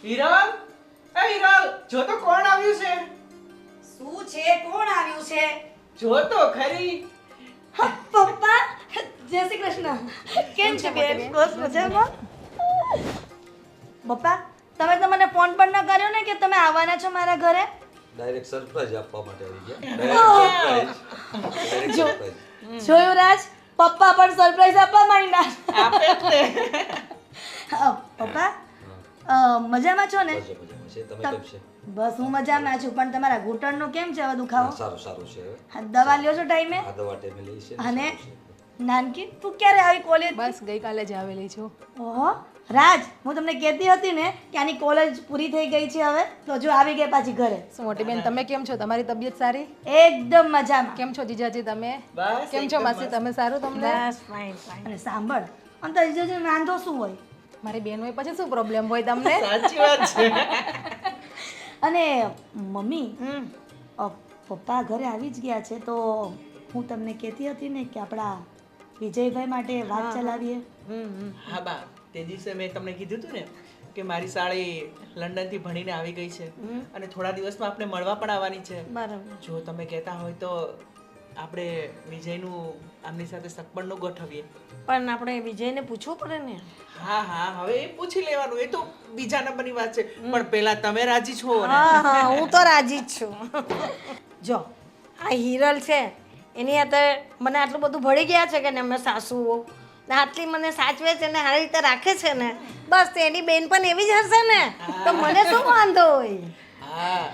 હિરલ, એ હિરલ, જો તો કોણ આવ્યું છે? શું છે? કોણ આવ્યું છે? જો તો ખરી. પપ્પા, જય શ્રી કૃષ્ણ. કેમ છે બેન? બસ મજામાં. પપ્પા, તમે તો મને ફોન પણ ન કર્યો ને કે તમે આવવાના છો મારા ઘરે. ડાયરેક્ટ સરપ્રાઈઝ આપવા માટે આવી ગયા. ડાયરેક્ટ જો. સરપ્રાઈઝ. જોયું રાજ, પપ્પા પણ સરપ્રાઈઝ આપવા માંડ્યા. આપે જ ને. પપ્પા, મજામાં છો ને? મજામાં છે. તમે કેમ છે? બસ હું મજામાં છું, પણ તમારા ઘૂંટણનો કેમ છે હવે દુખાવો? સારું સારું છે હવે. હા, દવા લ્યો છો ટાઈમે? આ દવા ટાઈમે લઈ છે ને, અને સારું છે. નાનકી, તું ક્યારે આવી કોલેજ? બસ ગઈકાલે જ આવેલી છું. ઓહો રાજ, હું તમને કહેતી હતી ને કે આની કોલેજ પૂરી થઈ ગઈ છે હવે, તો જો આવી ગઈ પાછી ઘરે. શું મોટી બેન, તમે કેમ છો? તમારી તબિયત સારી? એકદમ મજામાં. કેમ છો જીજાજી તમે? બસ કેમ છો એકદમ માસી તમે? સારું તમને? અને સાંભળ, અને તો જીજાજી વાંધો શું હોય? મારી બેન હોય પછી શું પ્રોબ્લેમ હોય તમને? સાચી વાત છે. અને મમ્મી, પપ્પા ઘરે આવી જ ગયા છે, તો હું તમને કહેતી હતી ને કે આપણા વિજયભાઈ માટે વાત ચલાવીએ. હા બા, તે દિવસે મેં તમને કીધું હતું ને કે મારી સાળી લંડનથી ભણીને આવી ગઈ છે અને થોડા દિવસમાં આપણે મળવા પણ આવવાની છે. બરાબર. જો તમે કહેતા હોય તો આપણે વિજયનું આમની સાથે સગપણનું ગોઠવીએ. પણ આપણે વિજયને પૂછવું પડે ને. હા હા, હવે એ પૂછી લેવાનું, એ તો બીજા નંબરની વાત છે, પણ પહેલા તમે રાજી છો ને? હા હા, હું તો રાજી જ છું. જો આ હિરલ છે એની હાથે મને આટલું બધું ભળી ગયા છે કે ને અમે સાસુઓ ને આટલી મને સાચવે છે ને સારી રીતે રાખે છે ને, બસ એની બેન પણ એવી જ હશે ને, તો મને શું વાંધો હોય. હા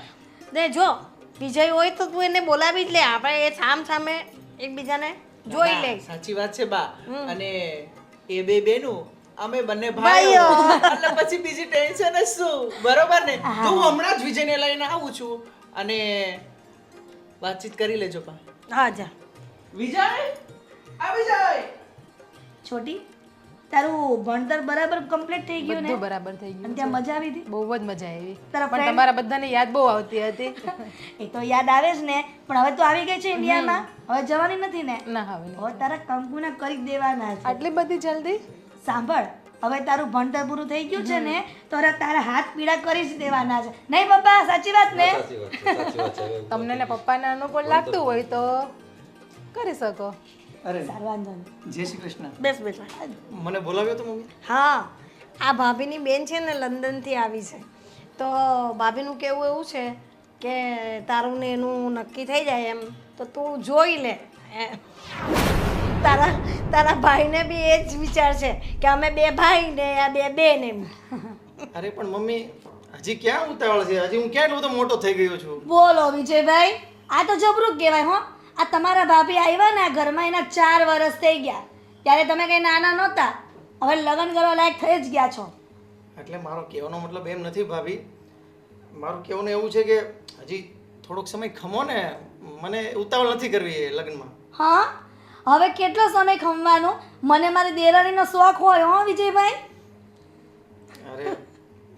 ને જો વિજય હોય તો તું એને બોલાવી જ લે, આપણે એ સામ સામે એકબીજાને જોઈ બા, લે. સાચી વાત છે બા. અને એ બે બેનું અમે બંને ભાઈઓ. ભાઈઓ એટલે પછી બીજી ટેન્શન જ શું, બરોબર ને? તો હું હમણાં જ વિજયને લઈને આવું છું અને વાતચીત કરી લેજો બા. હા જા. વિજય, આ વિજય. છોટી, તારું ભણતર બરાબર કમ્પ્લીટ થઈ ગયું ને? બધું બરાબર થઈ અને ગયું. ત્યાં મજા આવી હતી? બહુ જ મજા આવી. તારા પણ friend? તમારા બધાને યાદ બહુ આવતી હતી. એ તો યાદ આવે જ ને, પણ હવે તો આવી ગઈ છે ઇન્ડિયામાં, હવે જવાની નથી ને? ના હવે નહીં. હવે તારા કંકુના કરી જ દેવાના છે. આટલી બધી જલ્દી? સાંભળ, હવે તારું ભણતર પૂરું થઈ ગયું છે ને, તો હવે તારા હાથ પીડા કરી જ દેવાના છે. નહીં પપ્પા, સાચી વાત ને? સાચી વાત છે, સાચી વાત છે. હવે તમને ને પપ્પાને અનુકૂળ લાગતું હોય તો કરી શકો. અરે સારું, વાંધો નહીં. જય શ્રી કૃષ્ણ. બેસ બેટા. મને બોલાવ્યો તો મમ્મી? હા, આ ભાભીની બેન છે ને લંડનથી આવી છે, તો ભાભીનું કહેવું એવું છે કે તારું ને એનું નક્કી થઈ જાય એમ તો તું જોઈ લે. તારા તારા ભાઈને બી એ જ વિચાર છે કે અમે બે ભાઈ ને આ બે બેન એમ. અરે પણ મમ્મી હજી ક્યાં ઉતાવળ છે? હજી હું ક્યાં એટલો બધો મોટો થઈ ગયો છું? બોલો વિજયભાઈ, આ તો જબરું કહેવાય હો. આ તમારા ભાભી આવ્યા ને આ ઘરમાં એના 4 વર્ષ થઈ ગયા, ત્યારે તમે કઈ નાના નહોતા, હવે લગ્ન કરવા લાયક થઈ જ ગયા છો. એટલે મારો કહેવાનો મતલબ એમ નથી ભાભી, મારું કહેવાનું એવું છે કે હજી થોડોક સમય ખમો ને, મને ઉતાવળ નથી કરવી એ લગ્નમાં. હા, હવે કેટલો સમય ખમવાનો? મને મારી દેરાણીનો શોખ હોય હો વિજયભાઈ. અરે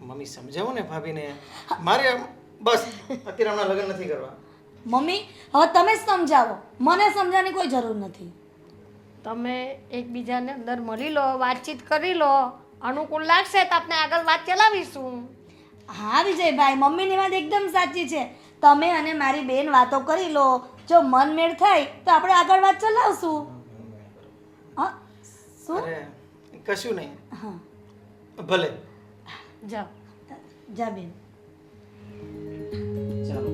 મમ્મી સમજાવો ને ભાભીને, મારે બસ અત્યારે હમણાં લગ્ન નથી કરવા. મમ્મી, હવે તમે જ સમજાવો, મને સમજાવવાની કોઈ જરૂર નથી. તમે એકબીજાને અંદર મળી લો, વાતચીત કરી લો, અનુકૂળ લાગશે તો આપણે આગળ વાત ચલાવીશું. હા વિજયભાઈ, મમ્મીની વાત એકદમ સાચી છે. તમે અને મારી બેન વાતો કરી લો, જો મન મેળ થાય તો આપણે આગળ વાત ચલાવશું. હા, શું? અરે કશું નહીં, હા, ભલે. જાઓ. જા બેન. ચાલો.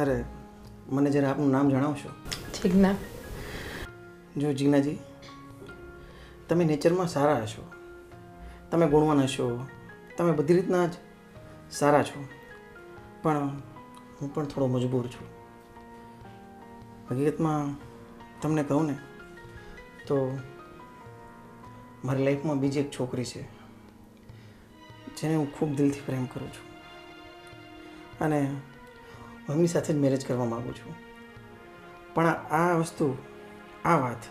અરે મને જરા આપનું નામ જણાવશો? ઠીક ના? જો જીનાજી, તમે નેચરમાં સારા હશો, તમે ગુણવાન હશો, તમે બધી રીતના જ સારા છો, પણ હું પણ થોડો મજબૂર છું. હકીકતમાં તમને કહું ને તો મારી લાઈફમાં બીજી એક છોકરી છે જેને હું ખૂબ દિલથી પ્રેમ કરું છું અને હું એમની સાથે જ મેરેજ કરવા માગું છું. પણ આ વસ્તુ, આ વાત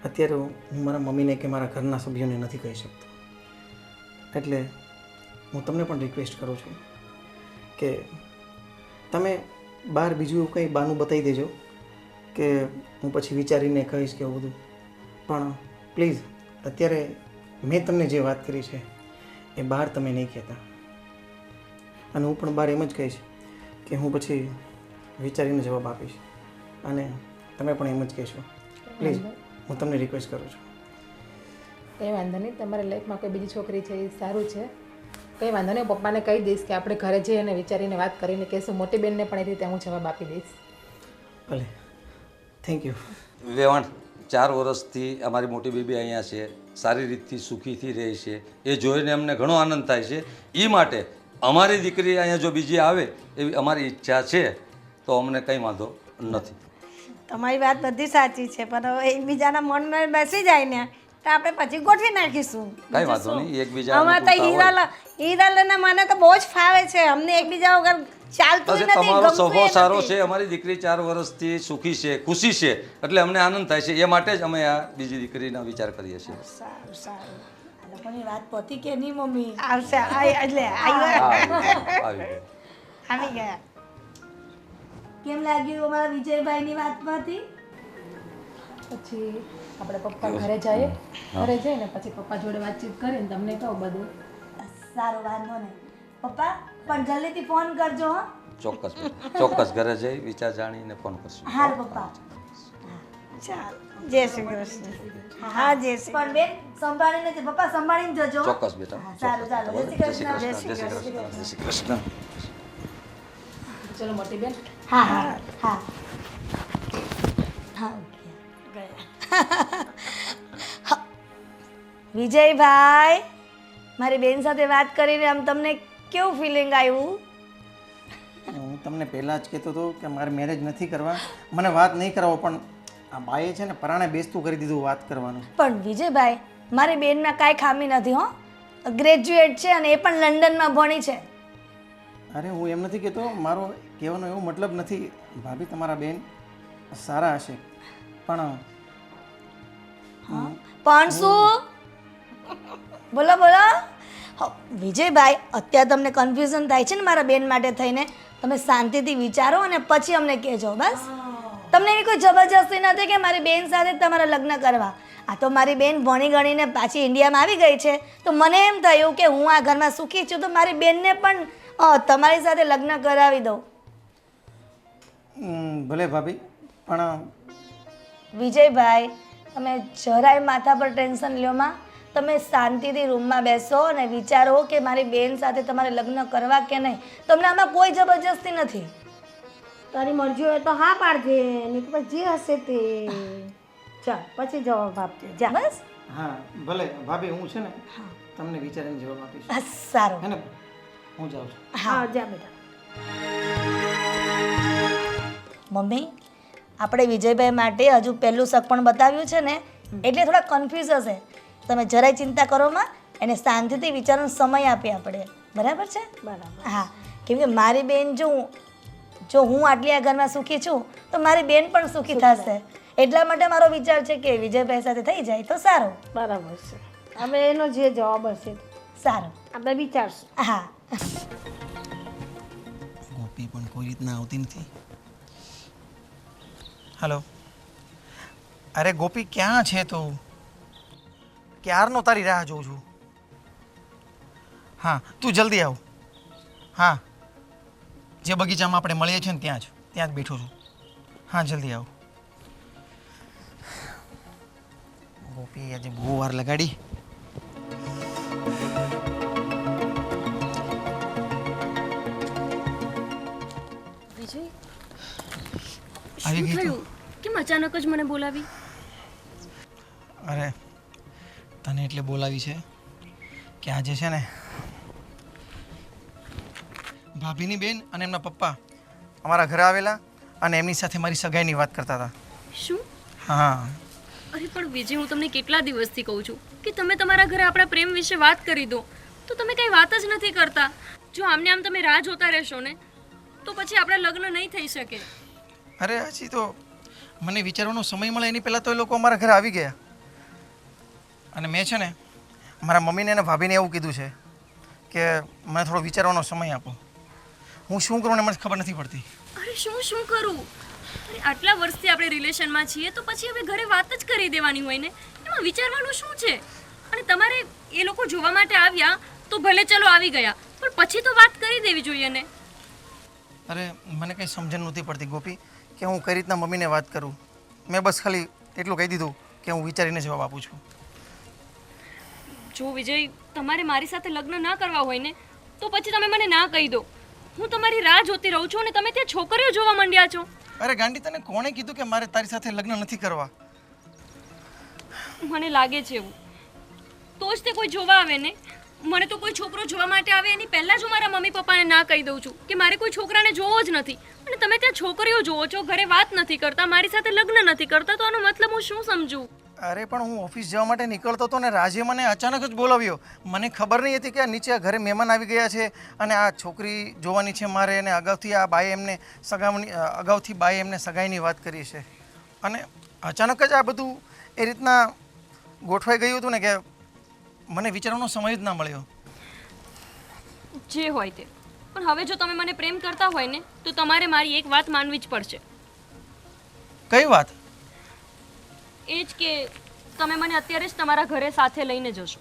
અત્યારે હું મારા મમ્મીને કે મારા ઘરના સભ્યોને નથી કહી શકતો. એટલે હું તમને પણ રિક્વેસ્ટ કરું છું કે તમે બહાર બીજું એવું કંઈ બહાનું બતાવી દેજો કે હું પછી વિચારીને કહીશ કે એવું બધું, પણ પ્લીઝ અત્યારે મેં તમને જે વાત કરી છે એ બહાર તમે નહીં કહેતા. અને હું પણ બહાર એમ જ કહીશ કે હું પછી વિચારીને જવાબ આપીશ અને તમે પણ એમ જ કહેશો. પ્લીઝ હું તમને રિક્વેસ્ટ કરું છું. કંઈ વાંધો નહીં, તમારી લાઈફમાં કોઈ બીજી છોકરી છે એ સારું છે. કંઈ વાંધો નહીં, પપ્પાને કહી દઈશ કે આપણે ઘરે જઈએ અને વિચારીને વાત કરીને કહીશું. મોટી બેનને પણ એ રીતે હું જવાબ આપી દઈશ. ભલે, થેન્ક યુ. વેવાણ 4 વર્ષથી અમારી મોટી બેબી અહીંયા છે, સારી રીતથી સુખીથી રહે છે. એ જોઈને અમને ઘણો આનંદ થાય છે. એ માટે અમારી દીકરી અહીંયા જો બીજી આવે એવી અમારી ઈચ્છા છે તો અમને કંઈ વાંધો નથી. તમારી વાત બધી સાચી છે, પણ હવે એકબીજાના મનમાં બેસી જાય ને તો આપણે પછી ગોઠવી નાખીશું. કાંઈ વાંધો નહીં, એકબીજા અમારે તો હીરાલાલના મને તો બહુ જ ફાવે છે. અમને એકબીજા વગર ચાલતું નથી, તમારો ગમતું સ્વભાવ ય સારો નથી. છે. અમારી દીકરી 4 વર્ષથી સુખી છે, ખુશી છે, એટલે અમને આનંદ થાય છે. એ માટે જ અમે આ બીજી દીકરીનો વિચાર કરીએ છીએ. સારું સારું આ લોકોની વાત પતી કે નહીં મમ્મી? આવશે એટલે આવી ગયું. આવી ગયા. કેમ લાગ્યું અમારા વિજયભાઈની વાતમાંથી? પછી આપણે પપ્પા ઘરે જઈએ, ઘરે જઈને પછી પપ્પા જોડે વાતચીત કરીને તમને કહું બધું. સારો, વાંધો નહીં. પપ્પા પણ જલ્દીથી ફોન કરજો હો. ચોક્કસ બેટા, ચોક્કસ ઘરે જઈ વિચાર જાણીને ફોન કરશું. હાલ પપ્પા. ચાલ, જય શ્રી કૃષ્ણ. હા, જય શ્રી પણ બેન સંભાળીને જ પપ્પા, સંભાળીને જજો. ચોક્કસ બેટા, હા, સારું, ચાલો. જય શ્રી કૃષ્ણ. જય શ્રી કૃષ્ણ, જય શ્રી કૃષ્ણ. ચલો મોટી બેન. હા હા હા હા. વિજયભાઈ, મારી બેન સાથે વાત કરીને આમ તમને કેવું ફિલિંગ આવ્યું? હું તમને પહેલાં જ કહેતો હતો કે મારે મેરેજ નથી કરવા, મને વાત નહીં કરાવો, પણ આ બાએ છે ને પરાણે બેસતું કરી દીધું વાત કરવાનું. પણ વિજયભાઈ, મારી બેનમાં કાંઈ ખામી નથી હો. ગ્રેજ્યુએટ છે અને એ પણ લંડનમાં ભણી છે. અરે હું એમ નથી કહેતો, મારો કહેવાનો એવો મતલબ નથી. ભાભી તમારા બેન સારા હશે, પણ પણ શું? બોલો બોલો. વિજયભાઈ, અત્યારે તમને કન્ફ્યુઝન થાય છે ને મારા બેન માટે થઈને. તમે શાંતિથી વિચારો અને પછી અમને કહેજો. બસ, તમને એવી કોઈ જબરજસ્તી નથી કે મારી બેન સાથે જ તમારા લગ્ન કરવા. આ તો મારી બેન ભણી ગણીને પાછી ઇન્ડિયામાં આવી ગઈ છે, તો મને એમ થયું કે હું આ ઘરમાં સુખી છું તો મારી બેનને પણ તમારી સાથે લગ્ન કરાવી દઉં. ભલે ભાભી, પણ વિજયભાઈ, તમે જરાય માથા પર ટેન્શન લ્યો માં. તમે શાંતિથી રૂમમાં બેસો અને વિચારો કે મારી બેન સાથે તમારે લગ્ન કરવા કે નહીં. તમને આમાં કોઈ જબરજસ્તી નથી. તારી મરજી હોય તો હા પાડજે, નહીં તો પછી જે હશે તે. ચાલ, પછી જવાબ આપજે. જા. બસ, હા ભલે ભાભી, હું છે ને તમને વિચારીને જવાબ આપીશ. બસ, સારું. હે ને, હું જાઉં છું. હા, જા બેટા. મમ્મી, આપણે વિજયભાઈ માટે હજુ પહેલું શક પણ બતાવ્યું છે ને, એટલે થોડા કન્ફ્યુઝ હશે. તમે જરાય ચિંતા કરો માં, એને શાંતિથી વિચારવાનો સમય આપીએ આપણે. બરાબર છે? બરાબર. હા, કેમ કે મારી બેન જો હું આટલી આ ઘરમાં સુખી છું તો મારી બેન પણ સુખી થશે. એટલા માટે મારો વિચાર છે કે વિજયભાઈ સાથે થઈ જાય તો સારું. બરાબર છે. હવે એનો જે જવાબ હશે સારું, આપણે વિચારશું. હા. ગોપી પણ કોઈ રીતના આવતી નથી. હલો, અરે ગોપી, ક્યાં છે તું? ક્યારનો તારી રાહ જોઉં છું. હા, તું જલ્દી આવ. હા, જે બગીચામાં આપણે મળીએ છીએ ને ત્યાં જ બેઠો છું. હા, જલ્દી આવ. ગોપી આજે બહુ વાર લગાડી. વિજય, આવી શું ગઈ તું? થયું? કેમ અચાનક જ મને બોલાવી? અરે તને એટલે બોલાવી છે કે આજે છે ને ભાભીની બેન અને એમના પપ્પા અમારા ઘરે આવેલા અને એમની સાથે મારી સગાઈની વાત કરતા હતા. શું? હા, અરે પણ વિજય, હું તમને કેટલા દિવસથી કહું છું કે તમે તમારા ઘરે આપણા પ્રેમ વિશે વાત કરી દો, તો તમે કંઈ વાત જ નથી કરતા. જો આમને આમ તમે રાહ જોતા રહેશો ને તો પછી આપણા લગ્ન નહીં થઈ શકે. અરે હજી તો મને વિચારવાનો સમય મળે એની પહેલાં તો એ લોકો અમારા ઘરે આવી ગયા. અને મેં છે ને મારા મમ્મીને અને ભાભીને એવું કીધું છે કે મને થોડો વિચારવાનો સમય આપો. હું શું કરું ને મને ખબર નથી પડતી. અરે શું કરું? અરે આટલા વર્ષથી આપણે રિલેશનમાં છીએ તો પછી હવે ઘરે વાત જ કરી દેવાની હોય ને. એમાં એમાં વિચારવાનું શું છે? અને તમારે એ લોકો જોવા માટે આવ્યા તો ભલે ચલો આવી ગયા, પણ પછી તો વાત કરી દેવી જોઈએ ને. અરે મને કંઈ સમજણ નહોતી પડતી ગોપી કે હું કઈ રીતના મમ્મીને વાત કરું. મેં બસ ખાલી એટલું કહી દીધું કે હું વિચારીને જવાબ આપું છું. જો વિજય, તમારે મારી સાથે લગ્ન ના કરવા હોય ને તો પછી તમે મને ના કહી દો. હું તમારી રાહ જોતી રહું છું અને તમે ત્યાં છોકરીઓ જોવા માંડ્યા છો. અરે ગાંડી, તને કોણે કીધું કે મારે તારી સાથે લગ્ન નથી કરવા? મને લાગે છે એવું. તો જ તે કોઈ જોવા આવે ને. મને તો કોઈ છોકરો જોવા માટે આવે એની પહેલાં જ હું મારા મમ્મી પપ્પાને ના કહી દઉં છું કે મારે કોઈ છોકરાને જોવો જ નથી. અને તમે ત્યાં છોકરીઓ જોવો છો, ઘરે વાત નથી કરતા, મારી સાથે લગ્ન નથી કરતા, તો આનો મતલબ હું શું સમજું? અરે પણ હું ઓફિસ જવા માટે નીકળતો હતો ને રાજે મને અચાનક જ બોલાવ્યો. મને ખબર નહીં હતી કે આ નીચે ઘરે મહેમાન આવી ગયા છે અને આ છોકરી જોવાની છે મારે, અને અગાઉથી આ બાએ એમને સગાઈની વાત કરી છે. અને અચાનક જ આ બધું એ રીતના ગોઠવાઈ ગયું હતું ને કે મને વિચારવાનો સમય જ ના મળ્યો. જે હોય તે. પણ હવે જો તમે મને પ્રેમ કરતા હોય ને તો તમારે મારી એક વાત માનવી જ પડશે. કઈ વાત? એ જ કે તમે મને અત્યારે જ તમારા ઘરે સાથે લઈને જશો.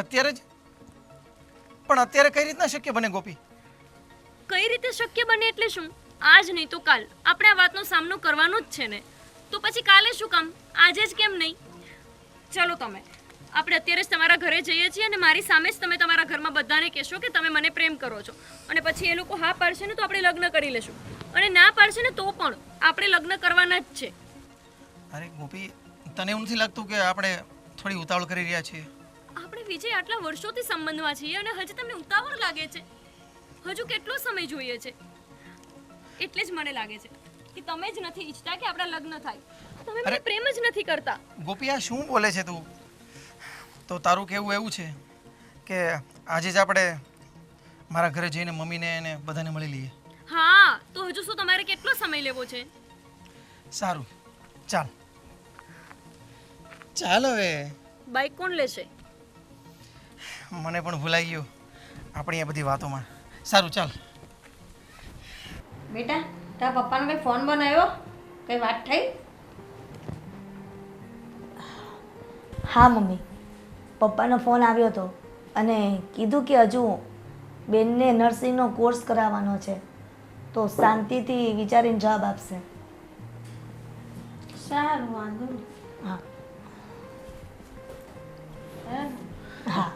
અત્યારે જ? પણ અત્યારે કઈ રીતના શક્ય બને ગોપી? કઈ રીતે શક્ય બને એટલે શું? આજ નહીં તો કાલ આપણે આ વાતનો સામનો કરવાનો જ છે ને. તો પછી કાલે શું કામ? આજે જ કેમ નહીં? ચલો તમે, આપણે અત્યારે જ તમારા ઘરે જઈએ છીએ અને મારી સામે જ તમે તમારા ઘરમાં બધાને કહેશો કે તમે મને પ્રેમ કરો છો. અને પછી એ લોકો હા પાડશે ને તો આપણે લગ્ન કરી લેશું, અને ના પાડશે ને તો પણ આપણે લગ્ન કરવાના જ છે. અરે ગોપી, તને એવું નથી લાગતું કે આપણે થોડી ઉતાવળ કરી રહ્યા છીએ? આપણે વિજય આટલા વર્ષોથી સંબંધમાં છીએ અને હજી તમને ઉતાવળ લાગે છે? હજુ કેટલો સમય જોઈએ છે? એટલે જ મને લાગે છે કે તમે જ નથી ઈચ્છતા કે આપણા લગ્ન થાય. તમે મને પ્રેમ જ નથી કરતા. ગોપી, આ શું બોલે છે તું? તો તારું કહેવું એવું છે કે આજે જ આપણે મારા ઘરે જઈને મમ્મીને અને બધાને મળી લઈએ? હા, તો હજુ શું તમારે કેટલો સમય લેવો છે? સારું, ચાલ ચાલ. હવે બાઈક કોણ લેશે? મને પણ ભૂલાઈ ગયું આપણી આ બધી વાતોમાં. સારું, ચાલ. બેટા, તારા પપ્પાનો કંઈ ફોન બનાવ્યો? કંઈ વાત થઈ? હા મમ્મી, પપ્પાનો ફોન આવ્યો હતો અને કીધું કે હજુ બેનને નર્સિંગનો કોર્સ કરાવવાનો છે, તો શાંતિથી વિચારીને જવાબ આપશે. સારું, વાંધો નહીં. હા હા. હા.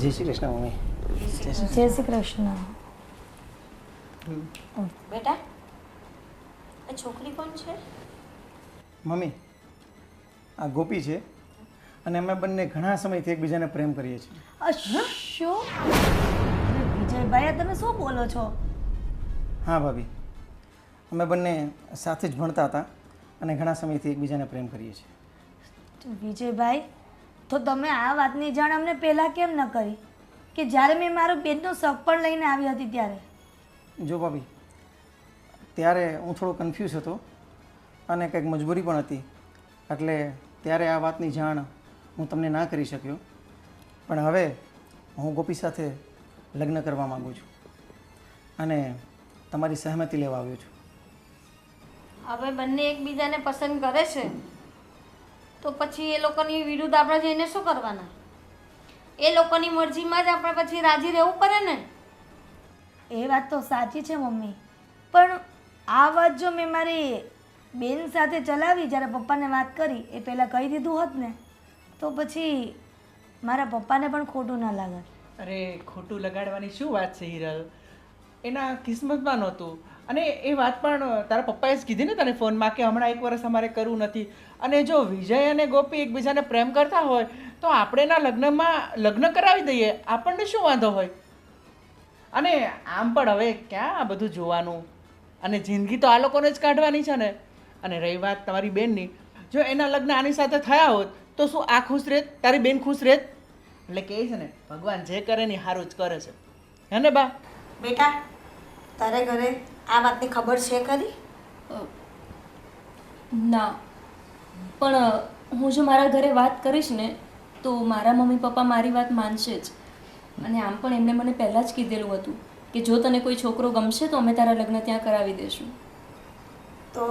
જય શ્રી કૃષ્ણ મમ્મી. જય શ્રી કૃષ્ણ. બેટા, આ છોકરી કોણ છે? મમ્મી, આ ગોપી છે અને અમે બંને ઘણા સમયથી એકબીજાને પ્રેમ કરીએ છીએ. શું? અરે વિજયભાઈ, તમે શું બોલો છો? હા ભાભી, અમે બંને સાથે જ ભણતા હતા અને ઘણા સમયથી એકબીજાને પ્રેમ કરીએ છીએ. વિજયભાઈ, તો તમે આ વાતની જાણ અમને પહેલાં કેમ ન કરી કે જ્યારે મેં મારો બેનનો શક પણ લઈને આવી હતી ત્યારે? જો ભાભી, ત્યારે હું થોડો કન્ફ્યુઝ હતો અને કંઈક મજબૂરી પણ હતી, એટલે ત્યારે આ વાતની જાણ હું તમને ના કરી શક્યો. પણ હવે હું ગોપી સાથે લગ્ન કરવા માગું છું અને તમારી સહમતિ લેવા આવ્યો છું. હવે બંને એકબીજાને પસંદ કરે છે તો પછી એ લોકોની વિરુદ્ધ આપણે જઈને શું કરવાના? એ લોકોની મરજીમાં જ આપણે પછી રાજી રહેવું પડે ને. એ વાત તો સાચી છે મમ્મી, પણ આ વાત જો મેં મારી બેન સાથે ચલાવી, જ્યારે પપ્પાને વાત કરી એ પહેલાં કહી દીધું હોત ને તો પછી મારા પપ્પાને પણ ખોટું ના લાગત. અરે ખોટું લગાડવાની શું વાત છે હિરલ? એના કિસ્મતમાં નહોતું. અને એ વાત પણ તારા પપ્પાએ જ કીધી ને તને ફોનમાં કે હમણાં 1 વર્ષ અમારે કરવું નથી. અને જો વિજય અને ગોપી એકબીજાને પ્રેમ કરતા હોય તો આપણે એના લગ્ન કરાવી દઈએ, આપણને શું વાંધો હોય? અને આમ પણ હવે ક્યાં આ બધું જોવાનું? અને જિંદગી તો આ લોકોને જ કાઢવાની છે ને. અને રહી વાત તમારી બેનની, જો એના લગ્ન આની સાથે થયા હોત તો શું આ ખુશ રહેત? તારી બેન ખુશ રહેત? એટલે કહે છે ને, ભગવાન જે કરે ને સારું જ કરે છે, હે ને બા? બેટા, તારે ઘરે આ વાતની ખબર છે ખરી? ના, પણ હું જો મારા ઘરે વાત કરીશ ને તો મારા મમ્મી પપ્પા મારી વાત માનશે જ. અને આમ પણ એમણે મને પહેલાં જ કીધેલું હતું કે જો તને કોઈ છોકરો ગમશે તો અમે તારા લગ્ન ત્યાં કરાવી દઈશું. તો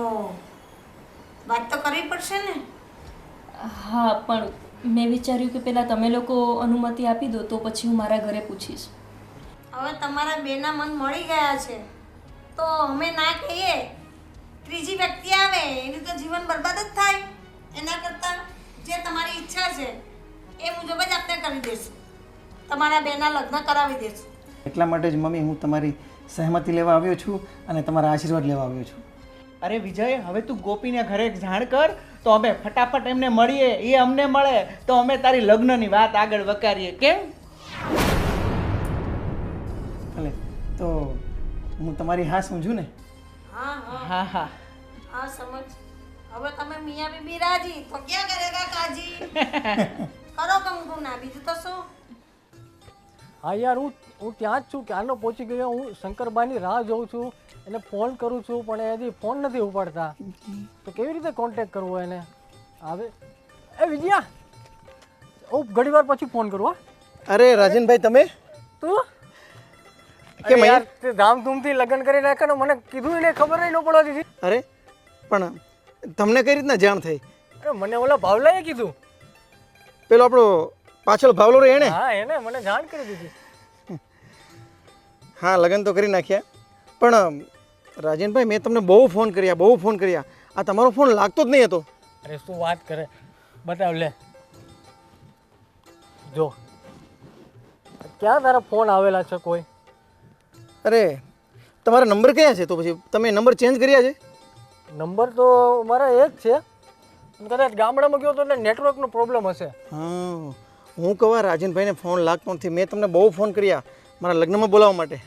વાત તો કરવી પડશે ને. હા પણ મેં વિચાર્યું કે પહેલાં તમે લોકો અનુમતિ આપી દો તો પછી હું મારા ઘરે પૂછીશ. હવે તમારા બેના મન મળી ગયા છે તો અમે ના કહીએ, ત્રીજી વ્યક્તિ આવે એની તો જીવન બરબાદ જ થાય. એના કરતાં જે તમારી ઈચ્છા છે એ મુજબ જ આપણે કરી દઈશું. તમારા બેના લગ્ન કરાવી દઈશું. એટલા માટે જ મમ્મી હું તમારી સહેમતી લેવા આવ્યો છું અને તમારા આશીર્વાદ લેવા આવ્યો છું. અરે વિજય, હવે તું ગોપીને ઘરે જાણ કર તો અમે ફટાફટ એમને મળીએ, એ અમને મળે તો અમે તારી લગ્નની વાત આગળ વકારીએ. કેમ? ભલે તો હું તમારી હા સમજું ને? હા હા હા હા હા સમજ. હવે તમે મિયા બીબી રાજી તો ક્યાં કરેગા કાજી. કરો કંકુ ના, બીજું તો શું. હા યાર, હું ત્યાં જ છું, ક્યારનો પહોંચી ગયો. હું શંકરબાની રાહ જોઉં છું, એને ફોન કરું છું પણ એ હજી ફોન નથી ઉપાડતા. તો કેવી રીતે કોન્ટેક્ટ કરવો એને? આવે એ વિજયા, હું ઘણી વાર પછી ફોન કરું. હા અરે રાજનભાઈ, તમે તું કેમ યાર તે ધામધૂમથી લગ્ન કરી નાખ્યા ને મને કીધું એને ખબર નહીં ન પડવા દીધી. અરે પણ તમને કઈ રીતના જાણ થઈ? અરે મને ઓલા ભાવલાએ કીધું. પેલો આપણો પાછળ ભાવલો રે એને? હા એને મને જાણ કરી દીધી. હા, લગ્ન તો કરી નાખ્યા પણ રાજનભાઈ મેં તમને બહુ ફોન કર્યા. આ તમારો ફોન લાગતો જ નહીં હતો. અરે શું વાત કરે, બતાવ લે. જો ક્યાં તારા ફોન આવેલા છે કોઈ? અરે તમારા નંબર કયા છે? તો પછી તમે નંબર ચેન્જ કર્યા છે? નંબર તો મારા એ જ છે, કદાચ ગામડામાં ગયો તો એટલે નેટવર્કનો પ્રોબ્લેમ હશે. હા, હું કહું રાજનભાઈને ફોન લાગતો નથી. મેં તમને બહુ ફોન કર્યા મારા લગ્નમાં બોલાવવા માટે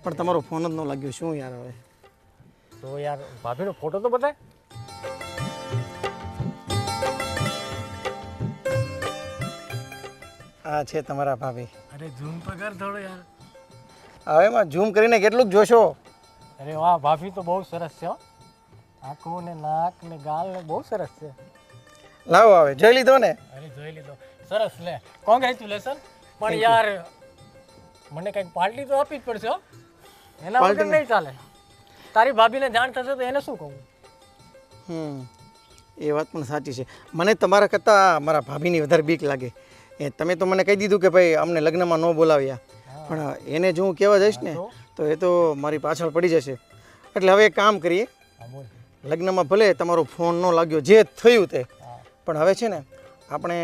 પણ તમારો ફોન જ ન લાગ્યો. શું યાર હવે? તો યાર ભાભીનો ફોટો તો બતાય. આ છે તમારા ભાભી. અરે ઝૂમ તો કર થોડો યાર. હવે એમાં ઝૂમ કરીને કેટલુંક જોશો? અરે વાહ, ભાભી તો બહુ સરસ છે હો. આંખો ને નાક ને ગાલ ને બહુ સરસ છે. લાવો હવે જોઈ લીધો ને? અરે જોઈ લીધો, સરસ. લે કોંગ્રેચ્યુલેશન. પણ યાર મને કંઈક પાર્ટી તો આપવી જ પડશે હો. એના વગર નહીં ચાલે. તારી ભાભીને જાણ થશે તો એને શું કહું? એ વાત પણ સાચી છે. મને તમારા કરતાં મારા ભાભીની વધારે બીક લાગે. તમે તો મને કહી દીધું કે ભાઈ અમને લગ્નમાં ન બોલાવ્યા, પણ એને જો હું કહેવા જઈશ ને તો એ તો મારી પાછળ પડી જશે. એટલે હવે એક કામ કરીએ, લગ્નમાં ભલે તમારો ફોન ન લાગ્યો, જે થયું તે, પણ હવે છે ને આપણે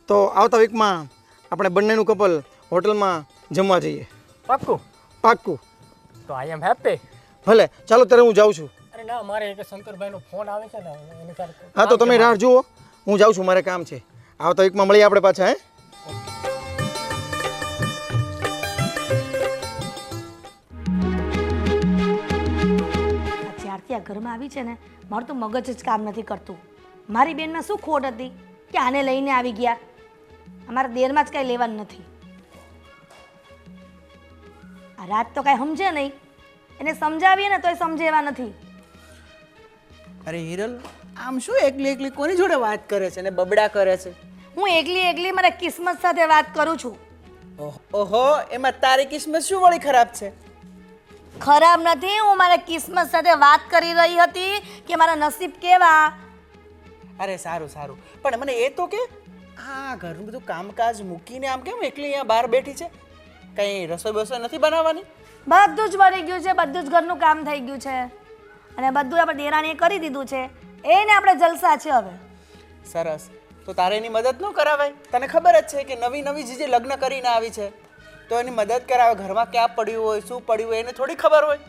તો આવતા વીકમાં આપણે બંનેનું કપલ હોટલમાં જમવા જઈએ. પાક્કું? પાક્કું. તો આઈ એમ હેપી. ભલે, ચાલો ત્યારે હું જાઉં છું. અરે ના, મારે એક શંકરભાઈનો ફોન આવે છે ને એની સાથે. હા તો તમે રાહ જુઓ, હું જાઉં છું, મારે કામ છે. આવતા વીકમાં મળીએ આપણે પાછા. જ્યારથી આ ઘરમાં આવી છે ને મારું તો મગજ જ કામ નથી કરતું. મારી બેનમાં શું ખોટ હતી કે આને લઈને આવી ગયા? અમારા દેરમાં જ કાંઈ લેવાનું નથી. આ રાત તો કાંઈ સમજે નહીં, એને સમજાવીએ ને તોય સમજે એવા નથી. અરે હિરલ, આમ શું એકલી એકલી કોની જોડે વાત કરે છે ને બબડા કરે છે? હું એકલી મારા કિસ્મત સાથે વાત કરું છું. ઓહો, એમાં તારી કિસ્મત શું વળી ખરાબ છે? ખરાબ નથી, હું મારા કિસ્મત સાથે વાત કરી રહી હતી કે મારા નસીબ કેવા. અરે સારું સારું, પણ મને એ તો કે આ ઘરનું બધું કામકાજ મૂકીને આમ કેમ એકલી અહીંયા બહાર બેઠી છે? કંઈ રસોઈ બસોઈ નથી બનાવવાની? બધું જ બની ગયું છે, બધું જ ઘરનું કામ થઈ ગયું છે અને બધું આપણે દેરાણીએ કરી દીધું છે. એને આપણે જલસા છે હવે. સરસ, તો તારે એની મદદ ન કરાવાય? તને ખબર જ છે કે નવી નવી જે લગ્ન કરીને આવી છે તો એની મદદ કરાવે. ઘરમાં ક્યાં પડ્યું હોય, શું પડ્યું હોય એને થોડી ખબર હોય?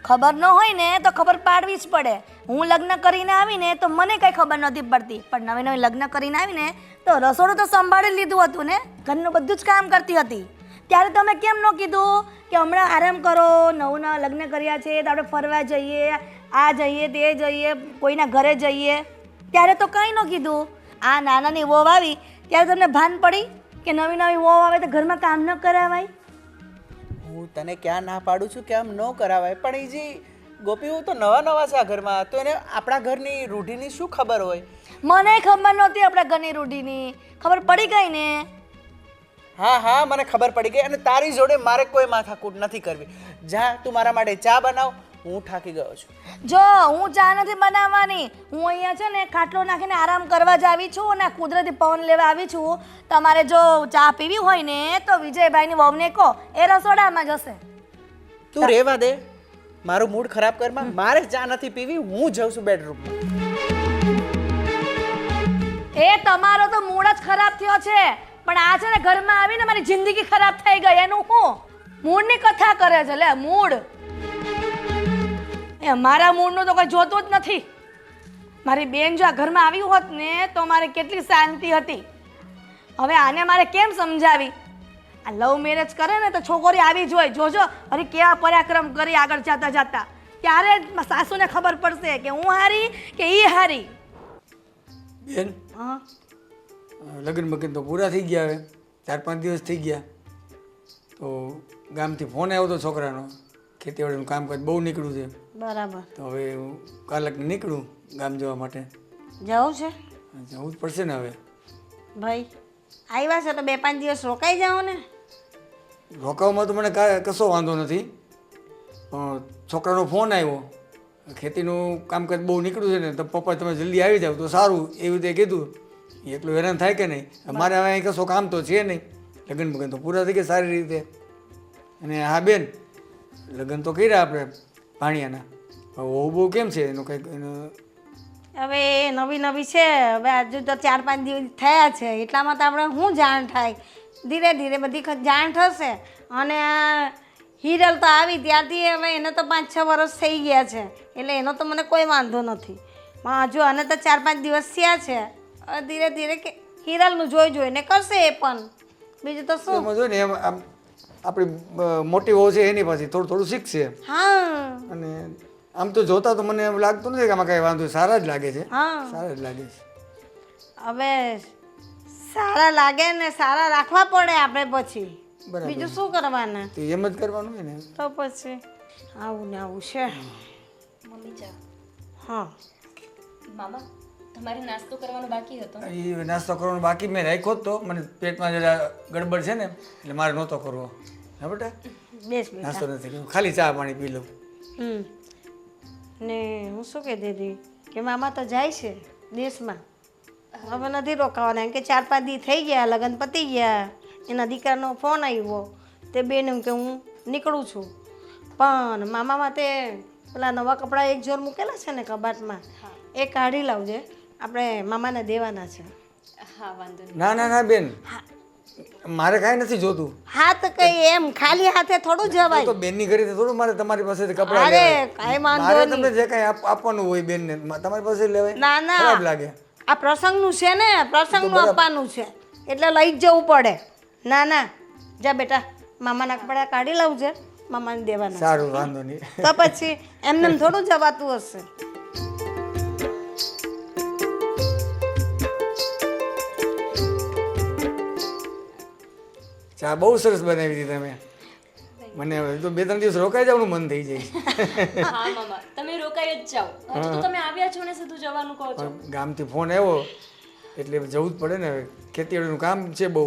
ખબર ન હોય ને તો ખબર પાડવી જ પડે. હું લગ્ન કરીને આવીને તો મને કંઈ ખબર નથી પડતી, પણ નવી લગ્ન કરીને આવીને તો રસોડું તો સંભાળી લીધું હતું ને, ઘરનું બધું જ કામ કરતી હતી. ત્યારે તમે કેમ ન કીધું કે હમણાં આરામ કરો, નવું લગ્ન કર્યા છે તો આપણે ફરવા જઈએ, આ જઈએ તે જઈએ, કોઈના ઘરે જઈએ? ત્યારે તો કંઈ ન કીધું. આ નાનાની વહુ આવી ત્યારે તમને ભાન પડી કે નવી વહુ આવે તો ઘરમાં કામ ન કરાવાય? હું તને ક્યાં ના પાડું છું કે આમ ન કરાવાય, પણ એ જે ગોપી હું તો નવા છે આ ઘરમાં, તો એને આપણા ઘરની રૂઢીની શું ખબર હોય? મને ખબર નહોતી આપણા ઘરની રૂઢીની. ખબર પડી ગઈ ને? હા હા, મને ખબર પડી ગઈ. અને તારી જોડે મારે કોઈ માથાકૂટ નથી કરવી. જા તું મારા માટે ચા બનાવ, હું થાકી ગયો છું. જો હું ચા નથી બનાવવાની, હું અહીંયા છે ને ખાટલો નાખીને આરામ કરવા જ આવી છું અને કુદરતી પવન લેવા આવી છું. તમારે જો ચા પીવી હોય ને તો વિજયભાઈની વહુને કહો, એ રસોડામાં જશે. તું રહેવા દે, મારું મૂડ ખરાબ કરમાં. મારે ચા નથી પીવી, હું જઉં છું બેડરૂમમાં. એ તમારો તો મૂડ જ ખરાબ થયો છે, પણ આ છે ને ઘરમાં આવીને મારી જિંદગી ખરાબ થઈ ગઈ. એનું હું મૂડની કથા કરે છે. લે મૂડ, એ મારા મૂડનું તો કોઈ જોતું જ નથી. મારી બેન જો આ ઘરમાં આવી હોત ને તો મારે કેટલી શાંતિ હતી. હવે આને મારે કેમ સમજાવી? આ લવ મેરેજ કરે ને તો છોકરી આવી જ હોય. જોજો અરે કેવા પરાક્રમ કરી આગળ જતા જતા, ત્યારે જ સાસુને ખબર પડશે કે હું હારી કે ઈ હારી. બેન, હા, લગ્ન બગન તો પૂરા થઈ ગયા. હવે 4-5 દિવસ થઈ ગયા તો ગામથી ફોન આવ્યો હતો છોકરાનો, ખેતીવાડીનું કામકાજ બહુ નીકળ્યું છે. બરાબર. તો હવે હું કાલે નીકળું ગામ જવા માટે. જવું છે જવું જ પડશે ને હવે. ભાઈ? આવ્યા છે તો 2-5 દિવસ રોકાઈ જાઓ ને. રોકાવામાં તો મને કશો વાંધો નથી, પણ છોકરાનો ફોન આવ્યો, ખેતીનું કામકાજ બહુ નીકળ્યું છે ને તો પપ્પા તમે જલ્દી આવી જાવ તો સારું, એવી રીતે કીધું. એટલું હેરાન થાય કે નહીં? મારે હવે અહીં કશો કામ તો છે નહીં, લગ્ન બગન તો પૂરા થઈ ગયા સારી રીતે. અને હા બેન, લગ્ન તો કર્યા આપણે ભાણિયાના, બહુ બહુ કેમ છે એનું કંઈક હવે નવી નવી છે, હવે હજુ તો 4-5 દિવસ થયા છે, એટલામાં તો આપણે શું જાણ થાય? ધીરે ધીરે બધી જાણ થશે. અને આ હિરલ તો આવી ત્યારથી હવે એને તો 5-6 વર્ષ થઈ ગયા છે, એટલે એનો તો મને કોઈ વાંધો નથી. પણ હજુ આને તો 4-5 દિવસ થયા છે. હવે ધીરે ધીરે કે હિરલનું જોઈને કરશે એ પણ. બીજું તો શું? એમાં જો ને એમ આમ આપણી મોટી વહુ છે એની પાસે થોડું થોડું શીખશે. હા, અને આમ તો જોતા તો મને એમ લાગતું નથી કે આમાં કાંઈ વાંધો, સારા જ લાગે છે. હા. સારા જ લાગે છે. હવે સારા લાગે ને સારા રાખવા પડે આપણે પછી. બરાબર. બીજું શું કરવાના? તો એમ જ કરવાનું હોય ને. તો પછી આવું ને આવું છે. મમ્મી ચા. હા, મામા તમારે નાસ્તો કરવાનો બાકી હતો. એ નાસ્તો કરવાનો બાકી મેં રાખ્યો જ તો, મને પેટમાં જરા ગડબડ છે ને એટલે મારે નહોતો કરવો. હા બેટા, બેસ બેટા. નાસ્તો નથી કર્યો, ખાલી ચા પાણી પી લઉં. ને હું શું કહેતી હતી કે મામા તો જાય છે દેશમાં, હવે નથી રોકાવાના. એમ કે 4-5 દી થઈ ગયા, લગ્ન પતી ગયા. એના દીકરાનો ફોન આવ્યો, તે બેન એમ કે હું નીકળું છું. પણ મામામાં તે પેલા નવા કપડાં એક જોર મૂકેલા છે ને કબાટમાં, એ કાઢી લાવજે, આપણે મામાને દેવાના છે. હા વાંધો નહીં. ના ના ના બેન, મારે કાંઈ નથી જોતું. હા તો કઈ એમ ખાલી હાથે થોડું જવાય. તો બેનની ઘરેથી થોડું મારે તમારી પાસેથી કપડાં અરે લેવાય. કાંઈ વાંધો મારે નહીં. તમને જે કાંઈ આપવાનું હોય બેનને તમારી પાસે લેવાય. ના ના, ખરાબ લાગે. આ પ્રસંગનું છે ને, પ્રસંગનું આપવાનું છે એટલે લઈ જ જવું પડે. ના ના, જા બેટા, મામાના કપડાં કાઢી લાવજે, મામાને દેવાના. સારું, વાંધો નહીં. તો પછી એમને થોડું જવાતું હશે. ચા બહુ સરસ બનાવી હતી તમે. મને હવે તો 2-3 દિવસ રોકાઈ જવાનું મન થઈ જાય. હા મામા તમે રોકાઈ જ જાઓ. હજુ તો તમે આવ્યા છો ને સીધું જવાનું કહો છો. પણ ગામથી ફોન આવ્યો એટલે જવું જ પડે ને. હવે ખેતીવાડીનું કામ છે બહુ.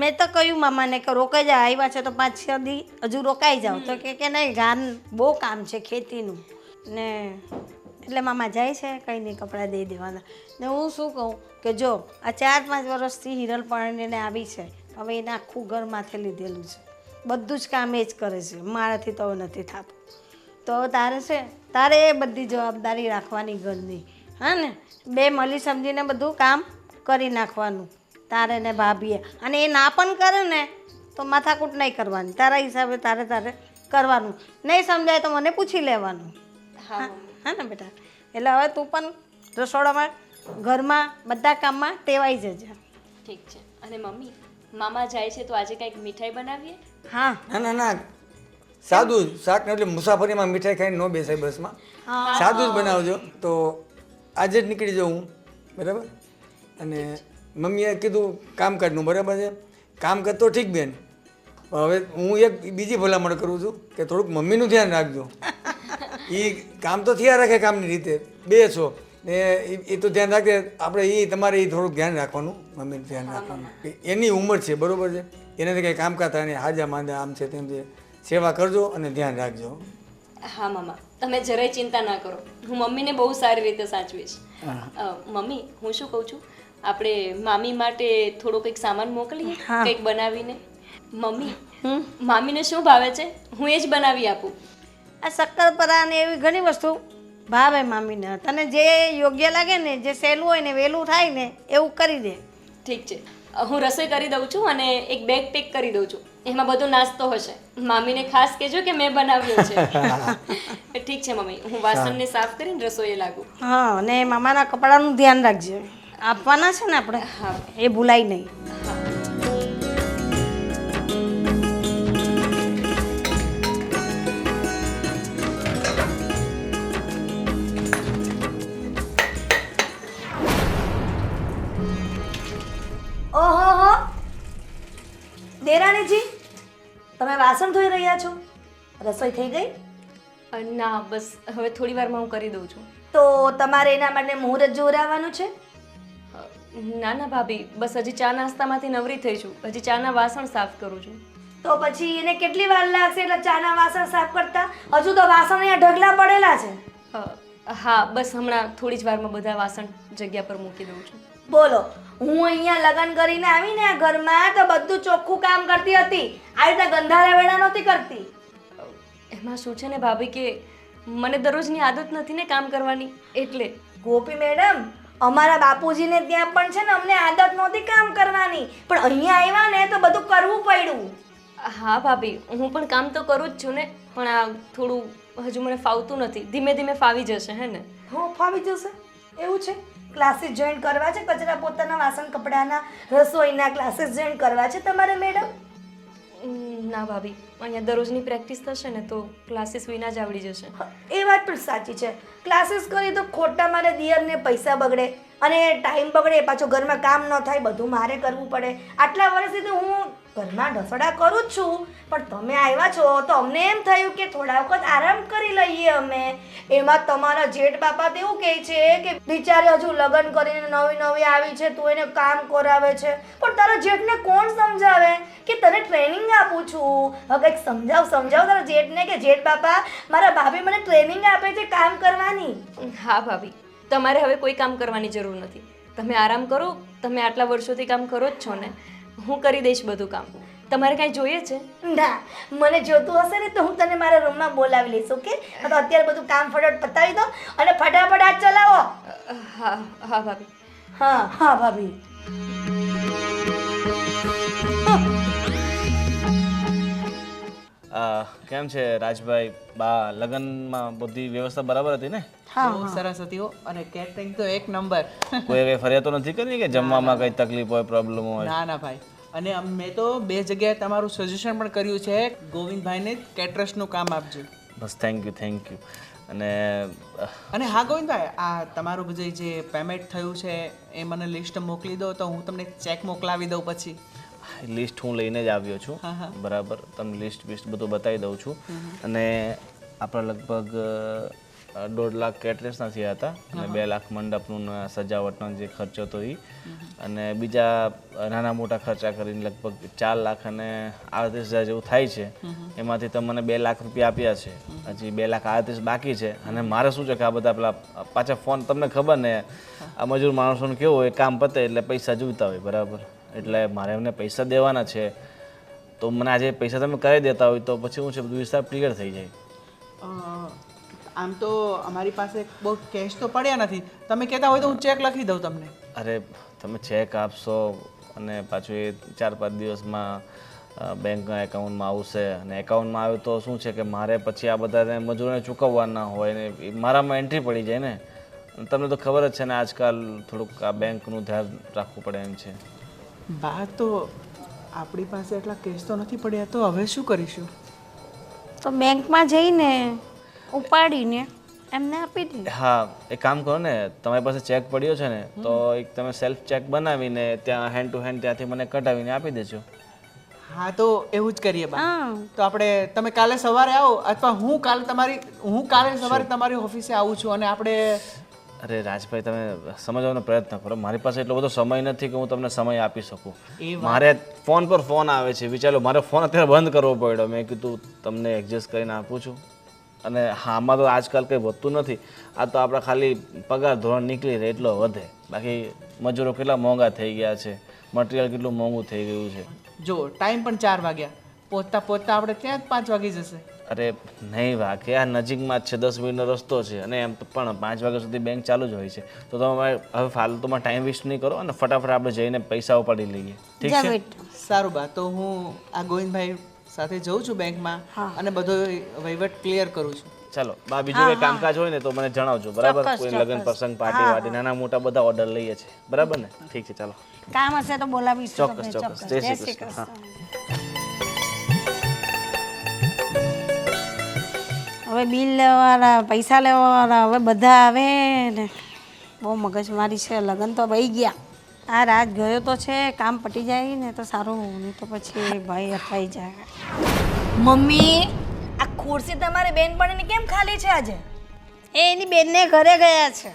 મેં તો કહ્યું મામાને કે રોકાઈ જાઓ, આવ્યા છે તો 5-6 દી હજુ રોકાઈ જાઓ. તો કે નહીં, ગામ બહુ કામ છે ખેતીનું ને, એટલે મામા જાય છે, કંઈ નહીં, કપડાં દઈ દેવાના. ને હું શું કહું કે જો આ 4-5 વર્ષથી હિરલ પરણીને આવી છે, હવે એને આખું ઘર માથે લીધેલું છે, બધું જ કામ એ જ કરે છે, મારાથી તો નથી થતું. તો તારે છે, તારે એ બધી જવાબદારી રાખવાની ઘરની. હા ને, બે મળી સમજીને બધું કામ કરી નાખવાનું તારે ને ભાભીએ. અને એ ના પણ કરે ને તો માથાકૂટ નહીં કરવાની, તારા હિસાબે તારે કરવાનું. નહીં સમજાય તો મને પૂછી લેવાનું. હા હા ને બેટા? એટલે હવે તું પણ રસોડામાં, ઘરમાં, બધા કામમાં ટેવાઈ જજે. ઠીક છે. અને મમ્મી મામા જાય છે તો આજે કંઈક મીઠાઈ બનાવીએ. હા ના ના ના, સાદું જ શાક ને, એટલે મુસાફરીમાં મીઠાઈ ખાઈને ન બેસાય બસમાં. સાદું જ બનાવજો. તો આજે જ નીકળી જાઉં હું, બરાબર? અને મમ્મીએ કીધું કામકાજનું, બરાબર છે? કામકાજ તો ઠીક બેન, હવે હું એક બીજી ભલામણ કરું છું કે થોડુંક મમ્મીનું ધ્યાન રાખજો. એ કામ તો થયા રાખે કામની રીતે, બે છો ને, એ તો ધ્યાન રાખે. આપણે એ તમારે એ થોડુંક ધ્યાન રાખવાનું, મમ્મીનું ધ્યાન રાખવાનું. એની ઉંમર છે, બરાબર છે? એનાથી કંઈ કામકાજ થાય ને, હાજા માંદા આમ છે તેમ છે, સેવા કરજો અને ધ્યાન રાખજો. હા મામા તમે જરાય ચિંતા ના કરો, હું મમ્મીને બહુ સારી રીતે સાચવીશ. મમ્મી હું શું કહું છું, આપણે મામી માટે થોડો કંઈક સામાન મોકલીએ, કંઈક બનાવીને. મમ્મી મામીને શું ભાવે છે હું એ જ બનાવી આપું. આ શક્કરપારા ને એવી ઘણી વસ્તુ ભાવે મામીને. તને જે યોગ્ય લાગે ને, જે સહેલું હોય ને વહેલું થાય ને એવું કરી દે. ઠીક છે, હું રસોઈ કરી દઉં છું અને એક બેગ પેક કરી દઉં છું, એમાં બધો નાસ્તો હશે. મામીને ખાસ કહેજો કે મેં બનાવ્યો છે. ઠીક છે મમ્મી, હું વાસણને સાફ કરીને રસોઈએ લાગું. હા, અને મામાના કપડાનું ધ્યાન રાખજે, આપવાના છે ને આપણે. હા એ ભૂલાય નહીં. ઓહો, દેરાણીજી તમે વાસણ ધોઈ રહ્યા છો? રસોઈ થઈ ગઈ? ના બસ હવે થોડી વારમાં હું કરી દઉં છું. તો તમારે એના માટે મુહૂર્ત જોરાવાનું છે? ના ના ભાભી, બસ હજી ચા નાસ્તામાંથી નવરી થઈ છું, હજી ચાના વાસણ સાફ કરું છું. તો પછી એને કેટલી વાર લાગશે એટલે ચાના વાસણ સાફ કરતા? હજુ તો વાસણ અહીંયા ઢગલા પડેલા છે. હા બસ હમણાં થોડી જ વારમાં બધા વાસણ જગ્યા પર મૂકી દઉં છું. બોલો, હું અહીંયા લગ્ન કરીને આવીને આ ઘરમાં તો બધું ચોખ્ખું કામ કરતી હતી, આવી રીતે ગંધારા વેડા નહોતી કરતી. એમાં શું છે ને ભાભી કે મને દરરોજની આદત નથી ને કામ કરવાની, એટલે. ગોપી મેડમ, અમારા બાપુજીને ત્યાં પણ છે ને અમને આદત નહોતી કામ કરવાની, પણ અહીંયા આવ્યા ને તો બધું કરવું પડ્યું. હા ભાભી, હું પણ કામ તો કરું જ છું ને, પણ આ થોડું હજુ મને ફાવતું નથી, ધીમે ધીમે ફાવી જશે હે ને. હો, ફાવી જશે એવું છે? ક્લાસીસ જોઈન કરવા છે, કચરા પોતાના વાસણ કપડાના રસોઈના ક્લાસીસ જોઈન કરવા છે તમારે મેડમ? ના ભાભી, અહીંયા દરરોજની પ્રેક્ટિસ થશે ને તો ક્લાસીસ વિના જ આવડી જશે. એ વાત પણ સાચી છે, ક્લાસીસ કરી તો ખોટા મારે દિયરને પૈસા બગડે અને ટાઈમ બગડે, પાછો ઘરમાં કામ ન થાય, બધું મારે કરવું પડે. આટલા વર્ષથી તો હું ઘરમાં ઢસડા કરું જ છું, પણ તમે આવ્યા છો તો અમને એમ થયું કે થોડા વખત આરામ કરી લઈએ અમે. એમાં તમારા જેઠ બાપા તો એવું કહે છે કે બિચારી હજુ લગ્ન કરીને નવી નવી આવી છે, તું એને કામ કરાવે છે. પણ તારા જેઠને કોણ સમજાવે કે તને ટ્રેનિંગ આપું છું? હવે કંઈક સમજાવ તારા જેઠને કે જેઠ બાપા મારા ભાભી મને ટ્રેનિંગ આપે છે કામ કરવાની. હા ભાભી, તમારે હવે કોઈ કામ કરવાની જરૂર નથી, તમે આરામ કરો. તમે આટલા વર્ષોથી કામ કરો જ છો ને, હું કરી દઈશ બધું કામ. તમારે કાંઈ જોઈએ છે? ના, મને જોતું હશે ને તો હું તને મારા રૂમમાં બોલાવી લઈશ, ઓકે? તો અત્યારે બધું કામ ફટાફટ પતાવી દો અને ફટાફટ હાથ ચલાવો. હા હા ભાભી. હા હા ભાભી. કેમ છે રાજભાઈ? બા લગ્નમાં બધી વ્યવસ્થા બરાબર હતી ને? બહુ સરસ હતી હો, અને કેટરિંગ તો એક નંબર. કોઈ કઈ ફરિયાદ તો નથી કરી કે જમવામાં કઈ તકલીફ હોય, પ્રોબ્લેમ હોય? ના ના ભાઈ, અને મેં તો 2 જગ્યાએ તમારું સજેશન પણ કર્યું છે, ગોવિંદભાઈને કેટરસનું કામ આપજો. બસ થેન્ક યુ. અને હા ગોવિંદભાઈ, આ તમારું બધું જે પેમેન્ટ થયું છે એ મને લિસ્ટ મોકલી દો તો હું તમને ચેક મોકલાવી દઉં. પછી લિસ્ટ હું લઈને જ આવ્યો છું, બરાબર. તમને લિસ્ટ બધું બતાવી દઉં છું. અને આપણા લગભગ 1.5 લાખ કેટરેસના થયા હતા અને 2 લાખ મંડપનું સજાવટનો જે ખર્ચો હતો એ, અને બીજા નાના મોટા ખર્ચા કરીને લગભગ 4 લાખ અને 38,000 જેવું થાય છે. એમાંથી તમને 2 લાખ રૂપિયા આપ્યા છે, હજી 2 લાખ 38 બાકી છે. અને મારે શું છે કે આ બધા પેલા પાછા ફોન, તમને ખબર ને આ મજૂર માણસોનું કેવું હોય, કામ પતે એટલે પૈસા જોઈતા હોય, બરાબર. એટલે મારે એમને પૈસા દેવાના છે, તો મને આજે પૈસા તમે કરી દેતા હોય તો પછી હું છે બધું હિસાબ ક્લિયર થઈ જાય. આમ તો અમારી પાસે બહુ કેશ તો પડ્યા નથી, તમે કહેતા હોય તો હું ચેક લખી દઉં તમને. અરે તમે ચેક આપશો અને પાછું એ 4-5 દિવસમાં બેંકના એકાઉન્ટમાં આવશે, અને એકાઉન્ટમાં આવે તો શું છે કે મારે પછી આ બધાને મજૂરોને ચૂકવવાના હોય ને મારામાં એન્ટ્રી પડી જાય ને. તમને તો ખબર જ છે ને આજકાલ થોડુંક આ બેંકનું ધ્યાન રાખવું પડે એમ છે. બા, તો આપણી પાસે એટલા કેશ તો નથી પડ્યા, તો હવે શું કરીશું? તો બેંકમાં જઈને ઉપાડીને એમને આપી દે. હા, એક કામ કરો ને, તમારી પાસે ચેક પડ્યો છે ને તો એક તમે સેલ્ફ ચેક બનાવીને ત્યાં હેન્ડ ટુ હેન્ડ ત્યાંથી મને કઢાવીને આપી દેજો. હા, તો એવું જ કરીએ બા. તો આપણે, તમે કાલે સવારે આવો અથવા હું કાલે સવારે તમારી ઓફિસે આવું છું અને આપણે. અરે રાજભાઈ, તમે સમજવાનો પ્રયત્ન કરો, મારી પાસે એટલો બધો સમય નથી કે હું તમને સમય આપી શકું. મારે ફોન પર ફોન આવે છે, વિચારો મારે ફોન અત્યારે બંધ કરવો પડ્યો. મેં કીધું તમને એડજસ્ટ કરીને આપું છું. અને આમાં તો આજકાલ કંઈ વધતું નથી. આ તો આપણા ખાલી પગાર ધોરણ નીકળી રહે એટલો વધે. બાકી મજૂરો કેટલા મોંઘા થઈ ગયા છે, મટીરિયલ કેટલું મોંઘું થઈ ગયું છે. જો ટાઈમ પણ 4 વાગ્યા, પહોંચતા પહોંચતા આપણે ત્યાં જ 5 વાગી જશે. અરે નહીં વાકે, આ નજીકમાં જ છે, 10 મિનિટનો રસ્તો છે અને એમ પણ 5 વાગ્યા સુધી બેંક ચાલુ જ હોય છે. તો તમે હવે ફાલતુમાં ટાઈમ વેસ્ટ નહીં કરો અને ફટાફટ આપણે જઈને પૈસા ઉપાડી લઈએ. ઠીક જા છે? બેટા. સારું બા, તો હું આ ગોવિંદભાઈ સાથે જઉં છું બેંકમાં અને બધો વહીવટ ક્લિયર કરું છું. ચાલો બા, બીજું કંઈ કામકાજ હોય ને તો મને જણાવજો, બરાબર? કોઈ લગ્ન પ્રસંગ પાર્ટી વાટી નાના મોટા બધા ઓર્ડર લઈએ છીએ, બરાબર ને? ઠીક છે, ચાલો. કામ હશે તો બોલાવીશું ચોક્કસ, તમને. ચોક્કસ. જય શ્રી કૃષ્ણ. હવે બિલ લેવાવાળા, પૈસા લેવાવાળા, હવે બધા આવે ને બહુ મગજમારી છે. લગ્ન તો વહી ગયા, આ રાત ગયો તો છે, કામ પટી જાય ને તો સારું, નહીં તો પછી ભાઈ અપાઈ જાય. મમ્મી, આ ખુરશી તમારી બેનપણીની કેમ ખાલી છે આજે? એ એની બેનને ઘરે ગયા છે.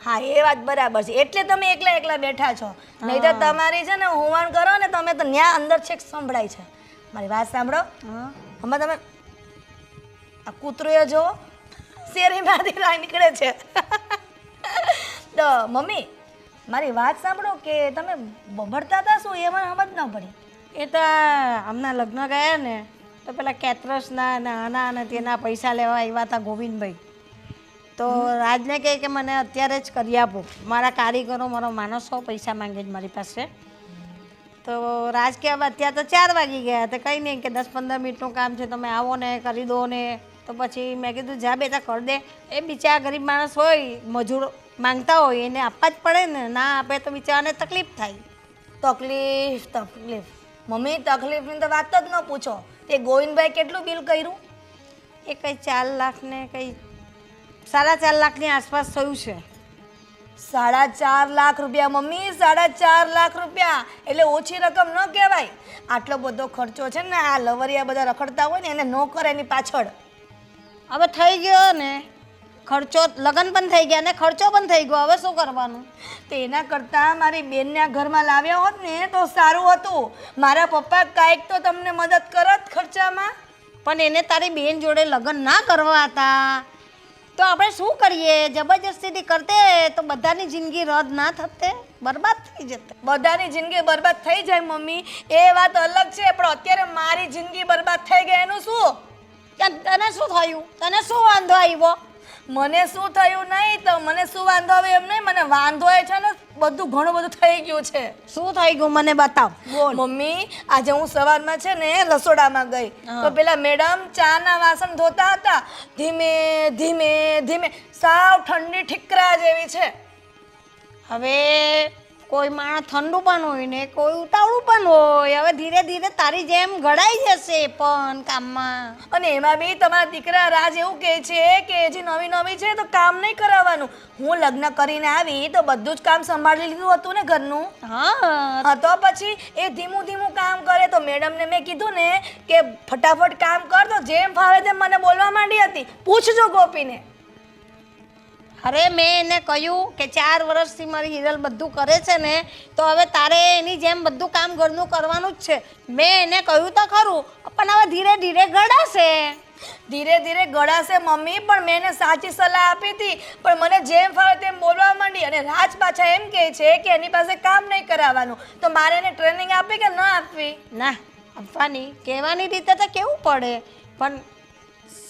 હા, એ વાત બરાબર છે, એટલે તમે એકલા એકલા બેઠા છો. નહીં તો તમારી છે ને હોવાણ કરો ને તમે તો ન્યા અંદર છેક સંભળાય છે. મારી વાત સાંભળો, હમણાં તમે આ કૂતરોએ જો શેરીમાંથી રાહ નીકળે છે. તો મમ્મી, મારી વાત સાંભળો કે તમે બબડતા હતા શું, એ મને સમજ ન પડી. એ તો હમણાં લગ્ન ગયા ને તો પેલા કેતરસના ને આના અને તેના પૈસા લેવા આવ્યા હતા ગોવિંદભાઈ. તો રાજને કહે કે મને અત્યારે જ કરી આપો, મારા કારીગરો, મારો માણસો પૈસા માંગે છે મારી પાસે. તો રાજ કે હવે અત્યારે તો 4 વાગી ગયા, તો કંઈ નહીં કે 10-15 મિનિટનું કામ છે, તમે આવો ને કરી દો ને. તો પછી મેં કીધું જા બેટા કરી દે. એ બિચારા ગરીબ માણસ હોય, મજૂર માંગતા હોય, એને આપવા જ પડે ને, ના આપે તો બિચારાને તકલીફ થાય. તકલીફ મમ્મી, તકલીફની તો વાત જ ન પૂછો. તે ગોવિંદભાઈ કેટલું બિલ કર્યું? એ કંઈ 4 લાખ ને કંઈ 4.5 લાખની આસપાસ થયું છે. 4.5 લાખ રૂપિયા મમ્મી, 4.5 લાખ રૂપિયા એટલે ઓછી રકમ ન કહેવાય. આટલો બધો ખર્ચો છે ને આ લવરિયા બધા રખડતા હોય ને એને ન કરે એની પાછળ. હવે થઈ ગયો ને ખર્ચો, લગ્ન પણ થઈ ગયા ને ખર્ચો પણ થઈ ગયો, હવે શું કરવાનું? તો એના કરતાં મારી બેનના ઘરમાં લાવ્યા હોત ને તો સારું હતું. મારા પપ્પા કાંઈક તો તમને મદદ કરત ખર્ચામાં. પણ એને તારી બેન જોડે લગ્ન ના કરવા હતા તો આપણે શું કરીએ? જબરજસ્તીથી કરતે તો બધાની જિંદગી રદ ના થતે, બરબાદ થઈ જતે. બધાની જિંદગી બરબાદ થઈ જાય મમ્મી, એ વાત અલગ છે, પણ અત્યારે મારી જિંદગી બરબાદ થઈ ગઈ એનું શું? તને શું થયું? તને શું વાંધો આવ્યો? મને શું થયું નહીં તો મને શું વાંધો આવે એમ નહીં, મને વાંધો એ છે ને બધું ઘણું બધું થઈ ગયું છે. શું થઈ ગયું મને બતાવ. મમ્મી, આજે હું સવારમાં છે ને રસોડામાં ગઈ તો પેલા મેડમ ચાના વાસણ ધોતા હતા, ધીમે ધીમે ધીમે, સાવ ઠંડી ઠીકરા જેવી છે. હવે કોઈ માણસ ઠંડુ પણ હોય ને કોઈ ઉતાવળું પણ હોય. હવે ધીરે ધીરે તારી જેમ ઘડાઈ જશે પણ કામમાં. અને એમાં બી તમારા દીકરા રાજ એવું કહે છે કે હજી નવી નવી છે તો કામ નહીં કરાવવાનું. હું લગ્ન કરીને આવી તો બધું જ કામ સંભાળી લીધું હતું ને ઘરનું. હા, તો પછી એ ધીમું ધીમું કામ કરે. તો મેડમને મેં કીધું ને કે ફટાફટ કામ કર, તો જેમ ફાવે તેમ મને બોલવા માંડી હતી. પૂછજો ગોપીને. અરે મેં એને કહ્યું કે 4 વર્ષથી મારી હિરલ બધું કરે છે ને તો હવે તારે એની જેમ બધું કામ ઘરનું કરવાનું જ છે. મેં એને કહ્યું તો ખરું, પણ હવે ધીરે ધીરે ગળાશે. ધીરે ધીરે ગળાશે મમ્મી, પણ મેં એને સાચી સલાહ આપી હતી, પણ મને જેમ ફાવે તેમ બોલવા માંડી. અને રાજ પાછા એમ કહે છે કે એની પાસે કામ નહીં કરાવવાનું. તો મારે એને ટ્રેનિંગ આપવી કે ન આપવી? ના આપવાની, કહેવાની રીતે તો કેવું પડે, પણ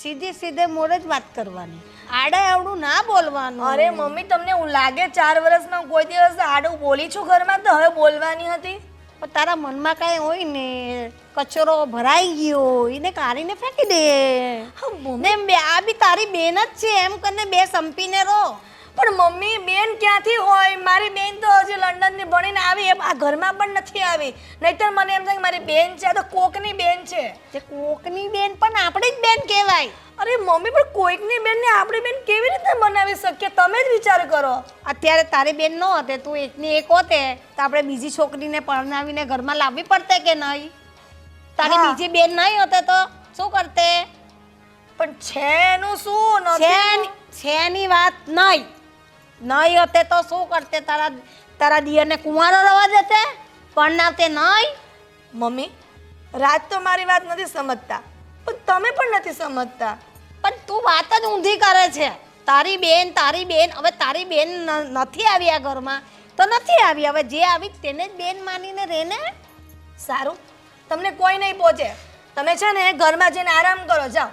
સીધે મોડે જ વાત કરવાની, આડા આવડું ના બોલવાનું. અરે મમ્મી, તમને એવું લાગે 4 વર્ષમાં કોઈ દિવસ આડું બોલી છું ઘરમાં? તો હવે બોલવાની હતી. પણ તારા મનમાં કાંઈ હોય ને, કચરો ભરાઈ ગયો એને કાઢીને ફેંકી દે. ને આ બી તારી બેન જ છે એમ કરીને 2 સંપીને રહો. પણ મમ્મી, બેન ક્યાંથી હોય? મારી બેન તો હજી લંડનથી ભણીને આવી, આ ઘરમાં પણ નથી આવી. નહીંતર મને એમ થાય કે મારી બેન છે, આ તો કોકની બેન છે. જે કોકની બેન પણ આપણી જ બેન કહેવાય. અરે મમ્મી, પણ કોઈકની બેનને આપણી બેન કેવી રીતે બનાવી શકીએ? તમે જ વિચાર કરો. અત્યારે તારી બેન ન હોતે, તું એકની એક હોતે તો આપણે બીજી છોકરીને પરણાવીને ઘરમાં લાવવી પડતે કે નહીં? તારી બીજી બેન નહીં હોતે તો શું કરતે? પણ છે એનું શું? છે ની વાત નહીં હોતે તો શું કરતે? તારા દિયરને કુંવારો રવા દેતે, પરણાવતે નહીં? મમ્મી, રાજ તો મારી વાત નથી સમજતા, પણ તમે પણ નથી સમજતા. પણ તું વાત જ ઊંધી કરે છે. તારી બેન હવે તારી બેન નથી આવી આ ઘરમાં તો નથી આવી. હવે જે આવી તેને જ બેન માનીને રહે ને. સારું, તમને કોઈ નહીં પહોંચે. તમે છે ને ઘરમાં જઈને આરામ કરો, જાઓ.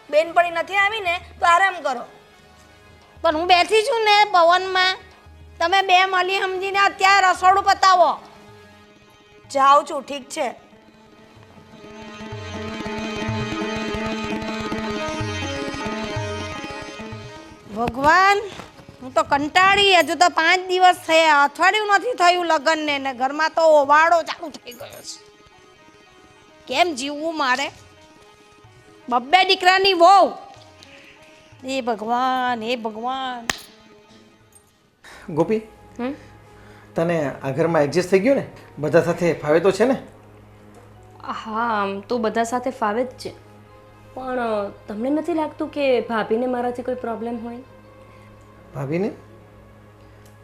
બેનપણી નથી આવી ને તો આરામ કરો. પણ હું બેઠી છું ને પવનમાં. તમે બે મળી સમજીને અત્યારે રસોડું પતાવો. જાઉં છું, ઠીક છે. ભગવાન, હું તો કંટાળી. હજુ તો 5 દિવસ થયા, અઠવાડિયું નથી થયું લગ્નને ને ઘરમાં તો ઓવાળો ચાલુ થઈ ગયો છે. કેમ જીવવું મારે? બબ્બે દીકરાની વહુ. એ ભગવાન, એ ભગવાન. ગોપી, તને આ ઘરમાં એડજસ્ટ થઈ ગયું ને? બધા સાથે ફાવે તો છે ને? હા, આમ તો બધા સાથે ફાવે જ છે, પણ તમને નથી લાગતું કે ભાભીને મારાથી કોઈ પ્રોબ્લેમ હોય? ભાભીને?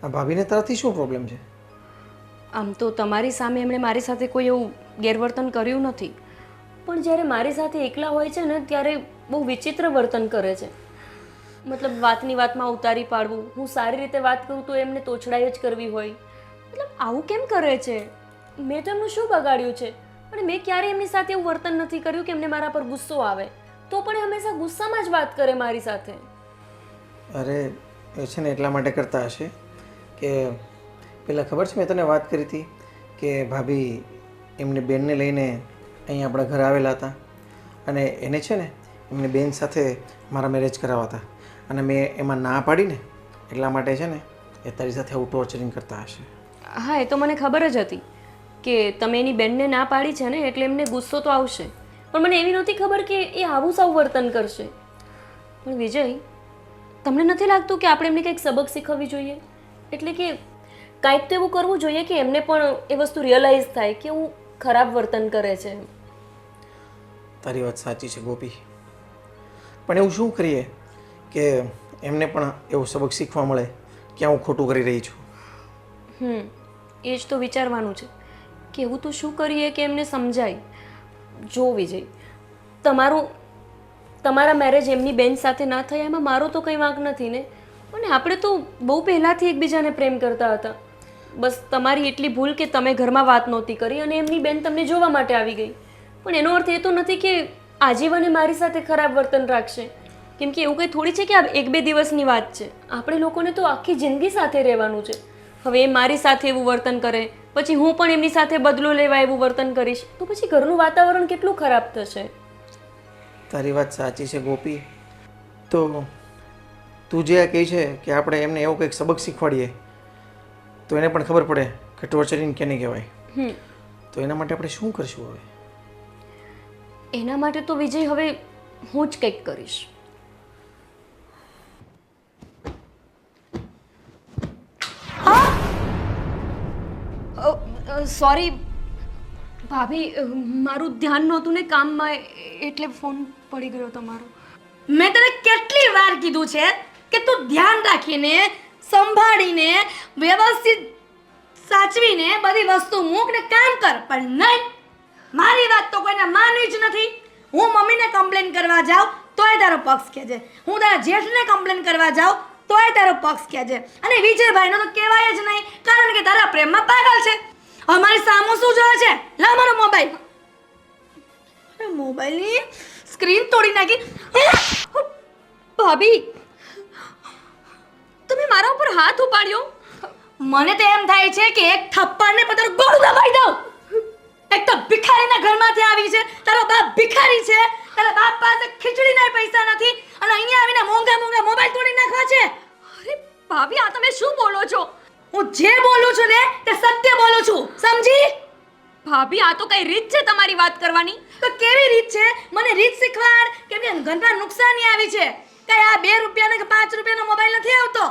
આ ભાભીને તારાથી શું પ્રોબ્લેમ છે? આમ તો તમારી સામે એમણે મારી સાથે કોઈ એવું ગેરવર્તન કર્યું નથી, પણ જ્યારે મારી સાથે એકલા હોય છે ને ત્યારે બહુ વિચિત્ર વર્તન કરે છે. મતલબ વાતની વાતમાં ઉતારી પાડવું, હું સારી રીતે વાત કરું તો એમને તોછડાઈ જ કરવી હોય. મતલબ આવું કેમ કરે છે? મેં તો એમનું શું બગાડ્યું છે? પણ મેં ક્યારેય એમની સાથે એવું વર્તન નથી કર્યું કે એમને મારા પર ગુસ્સો આવે, તો પણ એ હંમેશા ગુસ્સામાં જ વાત કરે મારી સાથે. અરે એ છે ને એટલા માટે કરતા હશે કે પહેલાં ખબર છે મેં તને વાત કરી હતી કે ભાભી એમની બેનને લઈને અહીં આપણા ઘરે આવેલા હતા અને એને છે ને એમની બેન સાથે મારા મેરેજ કરાવવા હતા અને મેં એમાં ના પાડીને એટલા માટે છે ને એ તારી સાથે આવું ટોર્ચરિંગ કરતા હશે. હા, એ તો મને ખબર જ હતી કે તમે એની બેનને ના પાડી છે ને એટલે એમને ગુસ્સો તો આવશે, પણ મને એવી નહોતી ખબર કે એ આવું સાવ વર્તન કરશે. પણ વિજય, તમને નથી લાગતું કે આપણે એમને કંઈક સબક શીખવવી જોઈએ? એટલે કે કાંઈક તો એવું કરવું જોઈએ કે એમને પણ એ વસ્તુ રિયલાઇઝ થાય કે હું ખરાબ વર્તન કરે છે. તારી વાત સાચી છે ગોપી, પણ એવું શું કરીએ કે એમને પણ એવું સબક શીખવા મળે કે હું ખોટું કરી રહી છું. એ જ તો વિચારવાનું છે કે એવું તો શું કરીએ કે એમને સમજાય. જો વિજય, તમારા મેરેજ એમની બેન સાથે ના થયા એમાં મારો તો કંઈ વાંક નથી ને. અને આપણે તો બહુ પહેલાંથી એકબીજાને પ્રેમ કરતા હતા. બસ તમારી એટલી ભૂલ કે તમે ઘરમાં વાત નહોતી કરી અને એમની બેન તમને જોવા માટે આવી ગઈ. પણ એનો અર્થ એ તો નથી કે આજીવન મારી સાથે ખરાબ વર્તન રાખશે, કેમ કે એવું કંઈ થોડી છે કે આ 1-2 દિવસની વાત છે. આપણે લોકોને તો આખી જિંદગી સાથે રહેવાનું છે. હવે એ મારી સાથે એવું વર્તન કરે, પછી હું પણ એમની સાથે બદલો લેવા એવું વર્તન કરીશ, તો પછી ઘરનું વાતાવરણ કેટલું ખરાબ થશે. તારી વાત સાચી છે ગોપી. તો તું જે આ કહે છે કે આપણે એમને એવું કંઈક સબક શીખવાડીએ તો એને પણ ખબર પડે કે ટોર્ચરિંગ કેને કહેવાય. તો એના માટે આપણે શું કરશું હવે? એના માટે તો વિજય હવે હું જ કંઈક કરીશ. સોરી ભાભી, મારું ધ્યાન નહોતું ને કામમાં, એટલે ફોન પડી ગયો તમારો. મેં તને કેટલી વાર કીધું છે કે તું ધ્યાન રાખીને, સંભાળીને, વ્યવસ્થિત સાચવીને બધી વસ્તુ મૂક ને કામ કર, પણ નહીં. મારી વાત તો કોઈને માનવી જ નથી. હું મમ્મીને કમ્પ્લેન કરવા જાઉં તોય તારો પક્ષ કહેજે, હું તારા જેઠને કમ્પ્લેન કરવા જાઉં તોય તારો પક્ષ કહેજે, અને વિજયભાઈનો તો કહેવાય જ નહીં, કારણ કે તારા પ્રેમમાં પાગલ છે. અમારી સામો શું જોવે છે? લા મારો મોબાઈલ. અરે મોબાઈલની સ્ક્રીન તોડી નાખી. ભાભી, તમે મારા ઉપર હાથ ઉપાડ્યો. મને તો એમ થાય છે કે એક થપ્પડને પતાર ગોળ દબાઈ દઉં. એક તો ભિખારીના ઘરમાંથી આવી છે, તારો બાપ ભિખારી છે, તારા બાપ પાસે ખીચડીના પૈસા નથી અને અહીંયા આવીને મોંઘા મોંઘા મોબાઈલ તોડી નાખવા છે. અરે ભાભી, આ તમે શું બોલો છો? હું જે બોલું છું ને તે સત્ય બોલું છું, સમજી? ભાભી, આ તો કઈ રીત છે તમારી વાત કરવાની? તો કેવી રીત છે? મને રીત શીખવાડ, કેમ કે ઘરમાં નુકસાની આવી છે. કઈ આ 2 રૂપિયાનો કે 5 રૂપિયાનો મોબાઈલ નથી આવતો.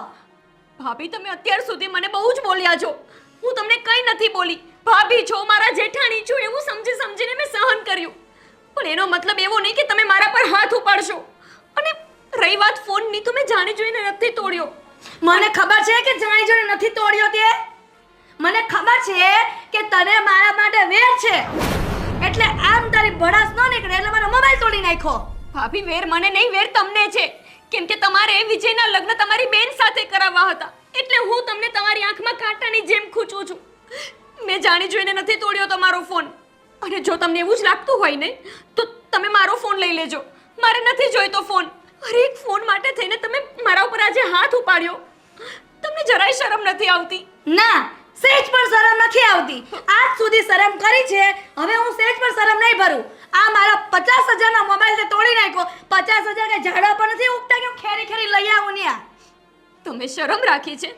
ભાભી, તમે અત્યાર સુધી મને બહુ જ બોલ્યા છો. હું તમને કંઈ નથી બોલી. ભાભી છો, મારા જેઠાણી છો, એવું સમજીને મેં સહન કર્યું. પણ એનો મતલબ એવો નહીં કે તમે મારા પર હાથ ઉપાડશો. અને રહી વાત ફોનની, તો મેં જાણી જોઈને નથી તોડ્યો. મને ખબર છે કે જાણી જોઈને નથી તોડ્યો તે. મને ખબર છે કે તને મારા માટે વેર છે, એટલે આમ તારી ભડાસ ન નીકળે એટલે મારો મોબાઈલ તોડી નાખ્યો. ભાભી, વેર મને નહીં, વેર તમને છે. કેમ કે તમારે વિજયના લગ્ન તમારી બેન સાથે કરાવવા હતા, એટલે હું તમને તમારી આંખમાં કાંટાની જેમ ખૂંચું છું. મેં જાણી જોઈને નથી તોડ્યો તમારો ફોન. અને જો તમને એવું જ લાગતું હોય ને તો તમે મારો ફોન લઈ લેજો. મારે નથી જોઈતો ફોન. અરે, એક ફોન માટે થઈને તમે મારા ઉપર આજે હાથ ઉપાડ્યો. તમને જરાય શરમ નથી આવતી? ના, સહેજ પણ શરમ નથી આવતી. આજ સુધી શરમ કરી છે, હવે હું સહેજ પણ શરમ નહીં ભરું. આ મારા 50,000 નો મોબાઈલ તે તોડી નાખ્યો. 50,000 કે ઝાડા પર નથી ઉગતા કે હું ખેરી ખેરી લઈ આવું ને આ. તમે શરમ રાખી છે?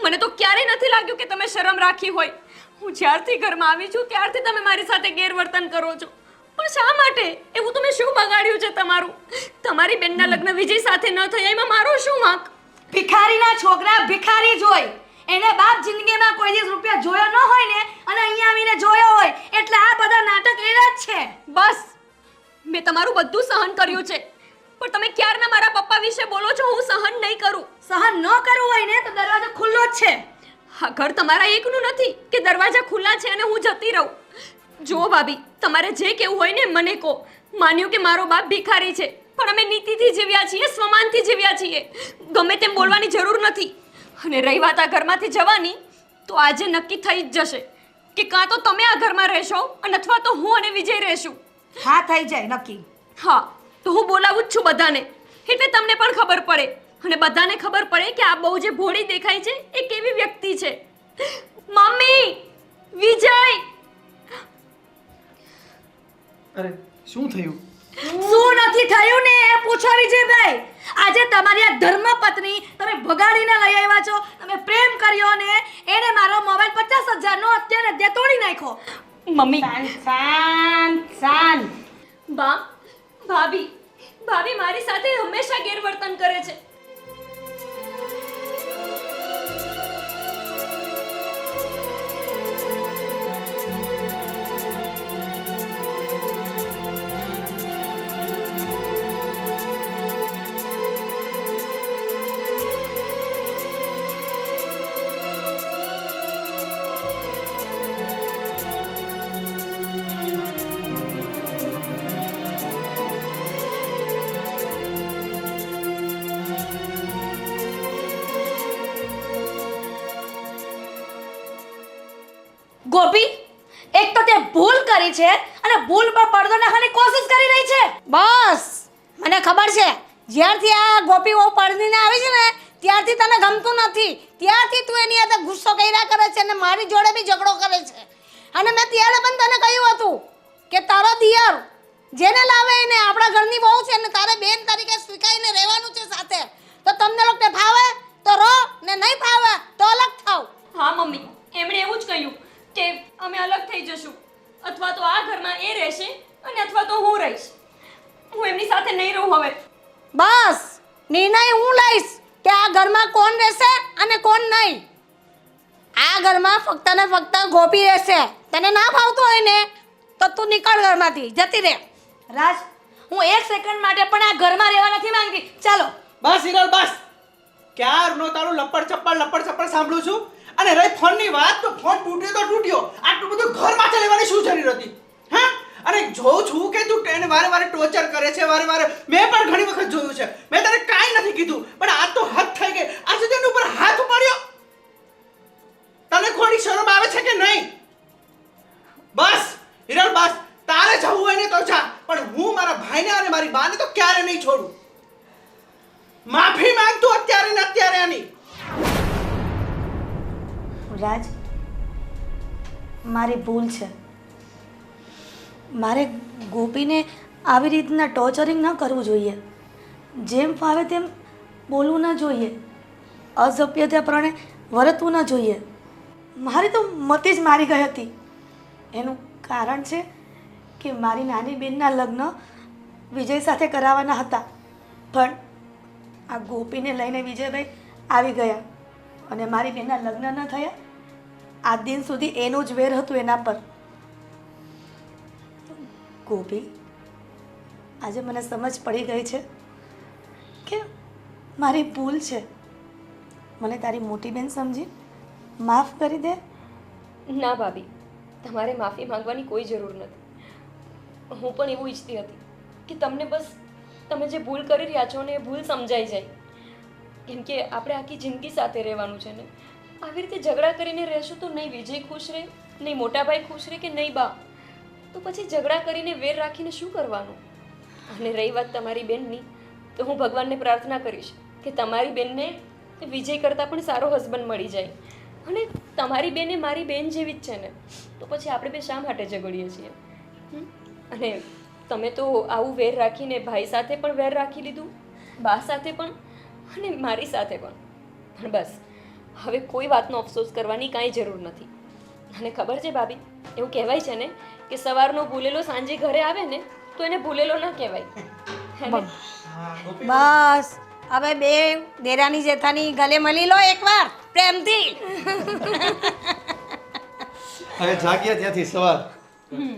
મને તો ક્યારેય નથી લાગ્યું કે તમે શરમ રાખી હોય. હું જ્યારથી ઘરમાં આવી છું ત્યારથી તમે મારી સાથે ગેરવર્તન કરો છો. પણ શા માટે? એવું તમે શું બગાડ્યું છે તમારું? તમારી બેનના લગ્ન વિજય સાથે ન થયા એમાં મારો શું વાંક? ભિખારીના છોકરા ભિખારી જ હોય. એને બાપ જિંદગીમાં કોઈ દિવસ રૂપિયા જોયો ન હોય ને અને અહીંયા આવીને જોયો હોય, એટલે આ બધા નાટક એના જ છે. બસ, મેં તમારું બધું સહન કર્યું છે, પણ તમે ક્યારના મારા પપ્પા વિશે બોલો છો? હું સહન નહીં કરું. સહન ન કરવું હોય ને તો દરવાજો ખુલ્લો જ છે. આ ઘર તમારા એકનું નથી કે દરવાજા ખુલ્લા છે અને હું જતી રહું. જો ભાભી, તમારે જે કેવું હોય ને મને કહો. માન્યું કે મારો બાપ ભિખારી છે, પણ અમે નીતિથી જીવ્યા છીએ, સ્વમાનથી જીવ્યા છીએ. ગમે તેમ બોલવાની જરૂર નથી. અને રહી વાત આ ઘરમાંથી જવાની, તો આજે નક્કી થઈ જ જશે કે કાં તો તમે આ ઘરમાં રહેશો અને અથવા તો હું અને વિજય રહેશું. હા, થઈ જાય નક્કી. હા, તો હું બોલાવું જ છું બધાને, એટલે તમને પણ ખબર પડે અને બધાને ખબર પડે કે આ બહુ જે ભોળી દેખાય છે એ કેવી વ્યક્તિ છે. મમ્મી, વિજય! અરે, શું થયું? શું નથી થયું ને એ પૂછો વિજયભાઈ. આજે તમારી આ ધર્મપત્ની તમે ભગાડીને લઈ આવ્યા છો. તમે પ્રેમ કર્યો ને એને મારો મોબાઈલ 50,000 નો અત્યારે ત્યાં તોડી નાખ્યો. મમ્મી, શાંત શાંત. બા, ભાભી, ભાભી મારી સાથે હંમેશા ગેરવર્તન કરે છે. ગોપી, એક તો તે ભૂલ કરી છે અને ભૂલ પર પડદો નાખવાની કોશિશ કરી રહી છે. બસ મને ખબર છે, જ્યારથી આ ગોપી બહુ પરણીને આવી છે ને ત્યારથી તને ગમતું નથી. ત્યારથી તું એની સાથે ગુસ્સો કર્યા કરે છે અને મારી જોડે બી ઝઘડો કરે છે. અને મેં ત્યારે પણ તને કહ્યું હતું કે તારો દિયર જેને લાવે એને આપણા ઘરની બહુ છે અને તારે બેન તરીકે સ્વીકારીને રહેવાનું છે સાથે. તો તમને લોકોને ફાવે તો રહો ને નહીં ફાવે તો અલગ થાવ. હા મમ્મી, એમણે એવું જ કહ્યું કે અમે અલગ થઈ જશું, અથવા તો આ ઘરમાં એ રહેશે અને અથવા તો હું રહીશ. હું એમની સાથે નહીં રહું હવે. બસ નિર્ણય હું લઈશ કે આ ઘરમાં કોણ રહેશે અને કોણ નહીં. આ ઘરમાં ફક્ત ને ફક્ત ગોપી રહેશે. તને ના ફાવતું હોય ને તો તું નીકળ ઘરમાંથી, જતી રહે. રાજ, હું એક સેકન્ડ માટે પણ આ ઘરમાં રહેવા નથી માંગતી. ચાલો. બસ હિરલ, બસ. ક્યારનો તારું લપડ ચપ્પડ સાંભળું છું. અને રહી ફોનની વાત, તો ફોન તૂટ્યો તો તૂટ્યો. આટલું બધું ઘરમાં લેવાની શું જરૂર હતી? હા, અને જોઉં છું કે તું એને વારે વારે ટોર્ચર કરે છે, વારે વારે. મેં પણ ઘણી વખત જોયું છે. મેં તને કાંઈ નથી કીધું, પણ આ તો હદ થઈ ગઈ. આજે તેની ઉપર હાથ ઉપાડ્યો. તને થોડી શરમ આવે છે કે નહીં? બસ હિરલ, બસ. તારે જવું હોય ને તો જા, પણ હું મારા ભાઈને અને મારી બાને તો ક્યારે નહીં છોડું. માફી માંગતું અત્યારે ને અત્યારે આની. રાજ, મારી ભૂલ છે. મારે ગોપીને આવી રીતના ટોર્ચરિંગ ન કરવું જોઈએ. જેમ ફાવે તેમ બોલવું ન જોઈએ. અસભ્યતાપણે વર્તવું ન જોઈએ. મારી તો મતિ જ મારી ગઈ હતી. એનું કારણ છે કે મારી નાની બેનના લગ્ન વિજય સાથે કરાવવાના હતા, પણ આ ગોપીને લઈને વિજયભાઈ આવી ગયા અને મારી બેનના લગ્ન ન થયા. આજ દિન સુધી એનું જ વેર હતું એના પર. ગોપી, આજે મને સમજ પડી ગઈ છે કે મારી ભૂલ છે. મને તારી મોટી બેન સમજી માફ કરી દે. ના ભાભી, તમારે માફી માંગવાની કોઈ જરૂર નથી. હું પણ એવું ઈચ્છતી હતી કે તમને બસ તમે જે ભૂલ કરી રહ્યા છો ને એ ભૂલ સમજાઈ જાય કેમ કે આપણે આખી જિંદગી સાથે રહેવાનું છે ને આવી રીતે ઝઘડા કરીને રહેશું તો નહીં વિજય ખુશ રહે, નહીં મોટા ભાઈ ખુશ રહે કે નહીં બા. તો પછી ઝઘડા કરીને વેર રાખીને શું કરવાનું? અને રહી વાત તમારી બેનની, તો હું ભગવાનને પ્રાર્થના કરીશ કે તમારી બેનને વિજય કરતાં પણ સારો હસબન્ડ મળી જાય. અને તમારી બેન એ મારી બેન જેવી જ છે ને, તો પછી આપણે બે શા માટે ઝઘડીએ છીએ? અને તમે તો આવું વેર રાખીને ભાઈ સાથે પણ વેર રાખી લીધું, બા સાથે પણ અને મારી સાથે પણ બસ હવે કોઈ વાતનો અફસોસ કરવાની કાંઈ જરૂર નથી. અને ખબર છે ભાભી, એવું કહેવાય છે ને કે સવારનો ભૂલેલો સાંજે ઘરે આવે ને તો એને ભૂલેલો ના કહેવાય. બસ હવે બે દેરાની જેઠાની ગલે મળી લો એકવાર પ્રેમથી. હવે જાગ્યા ત્યાંથી સવાર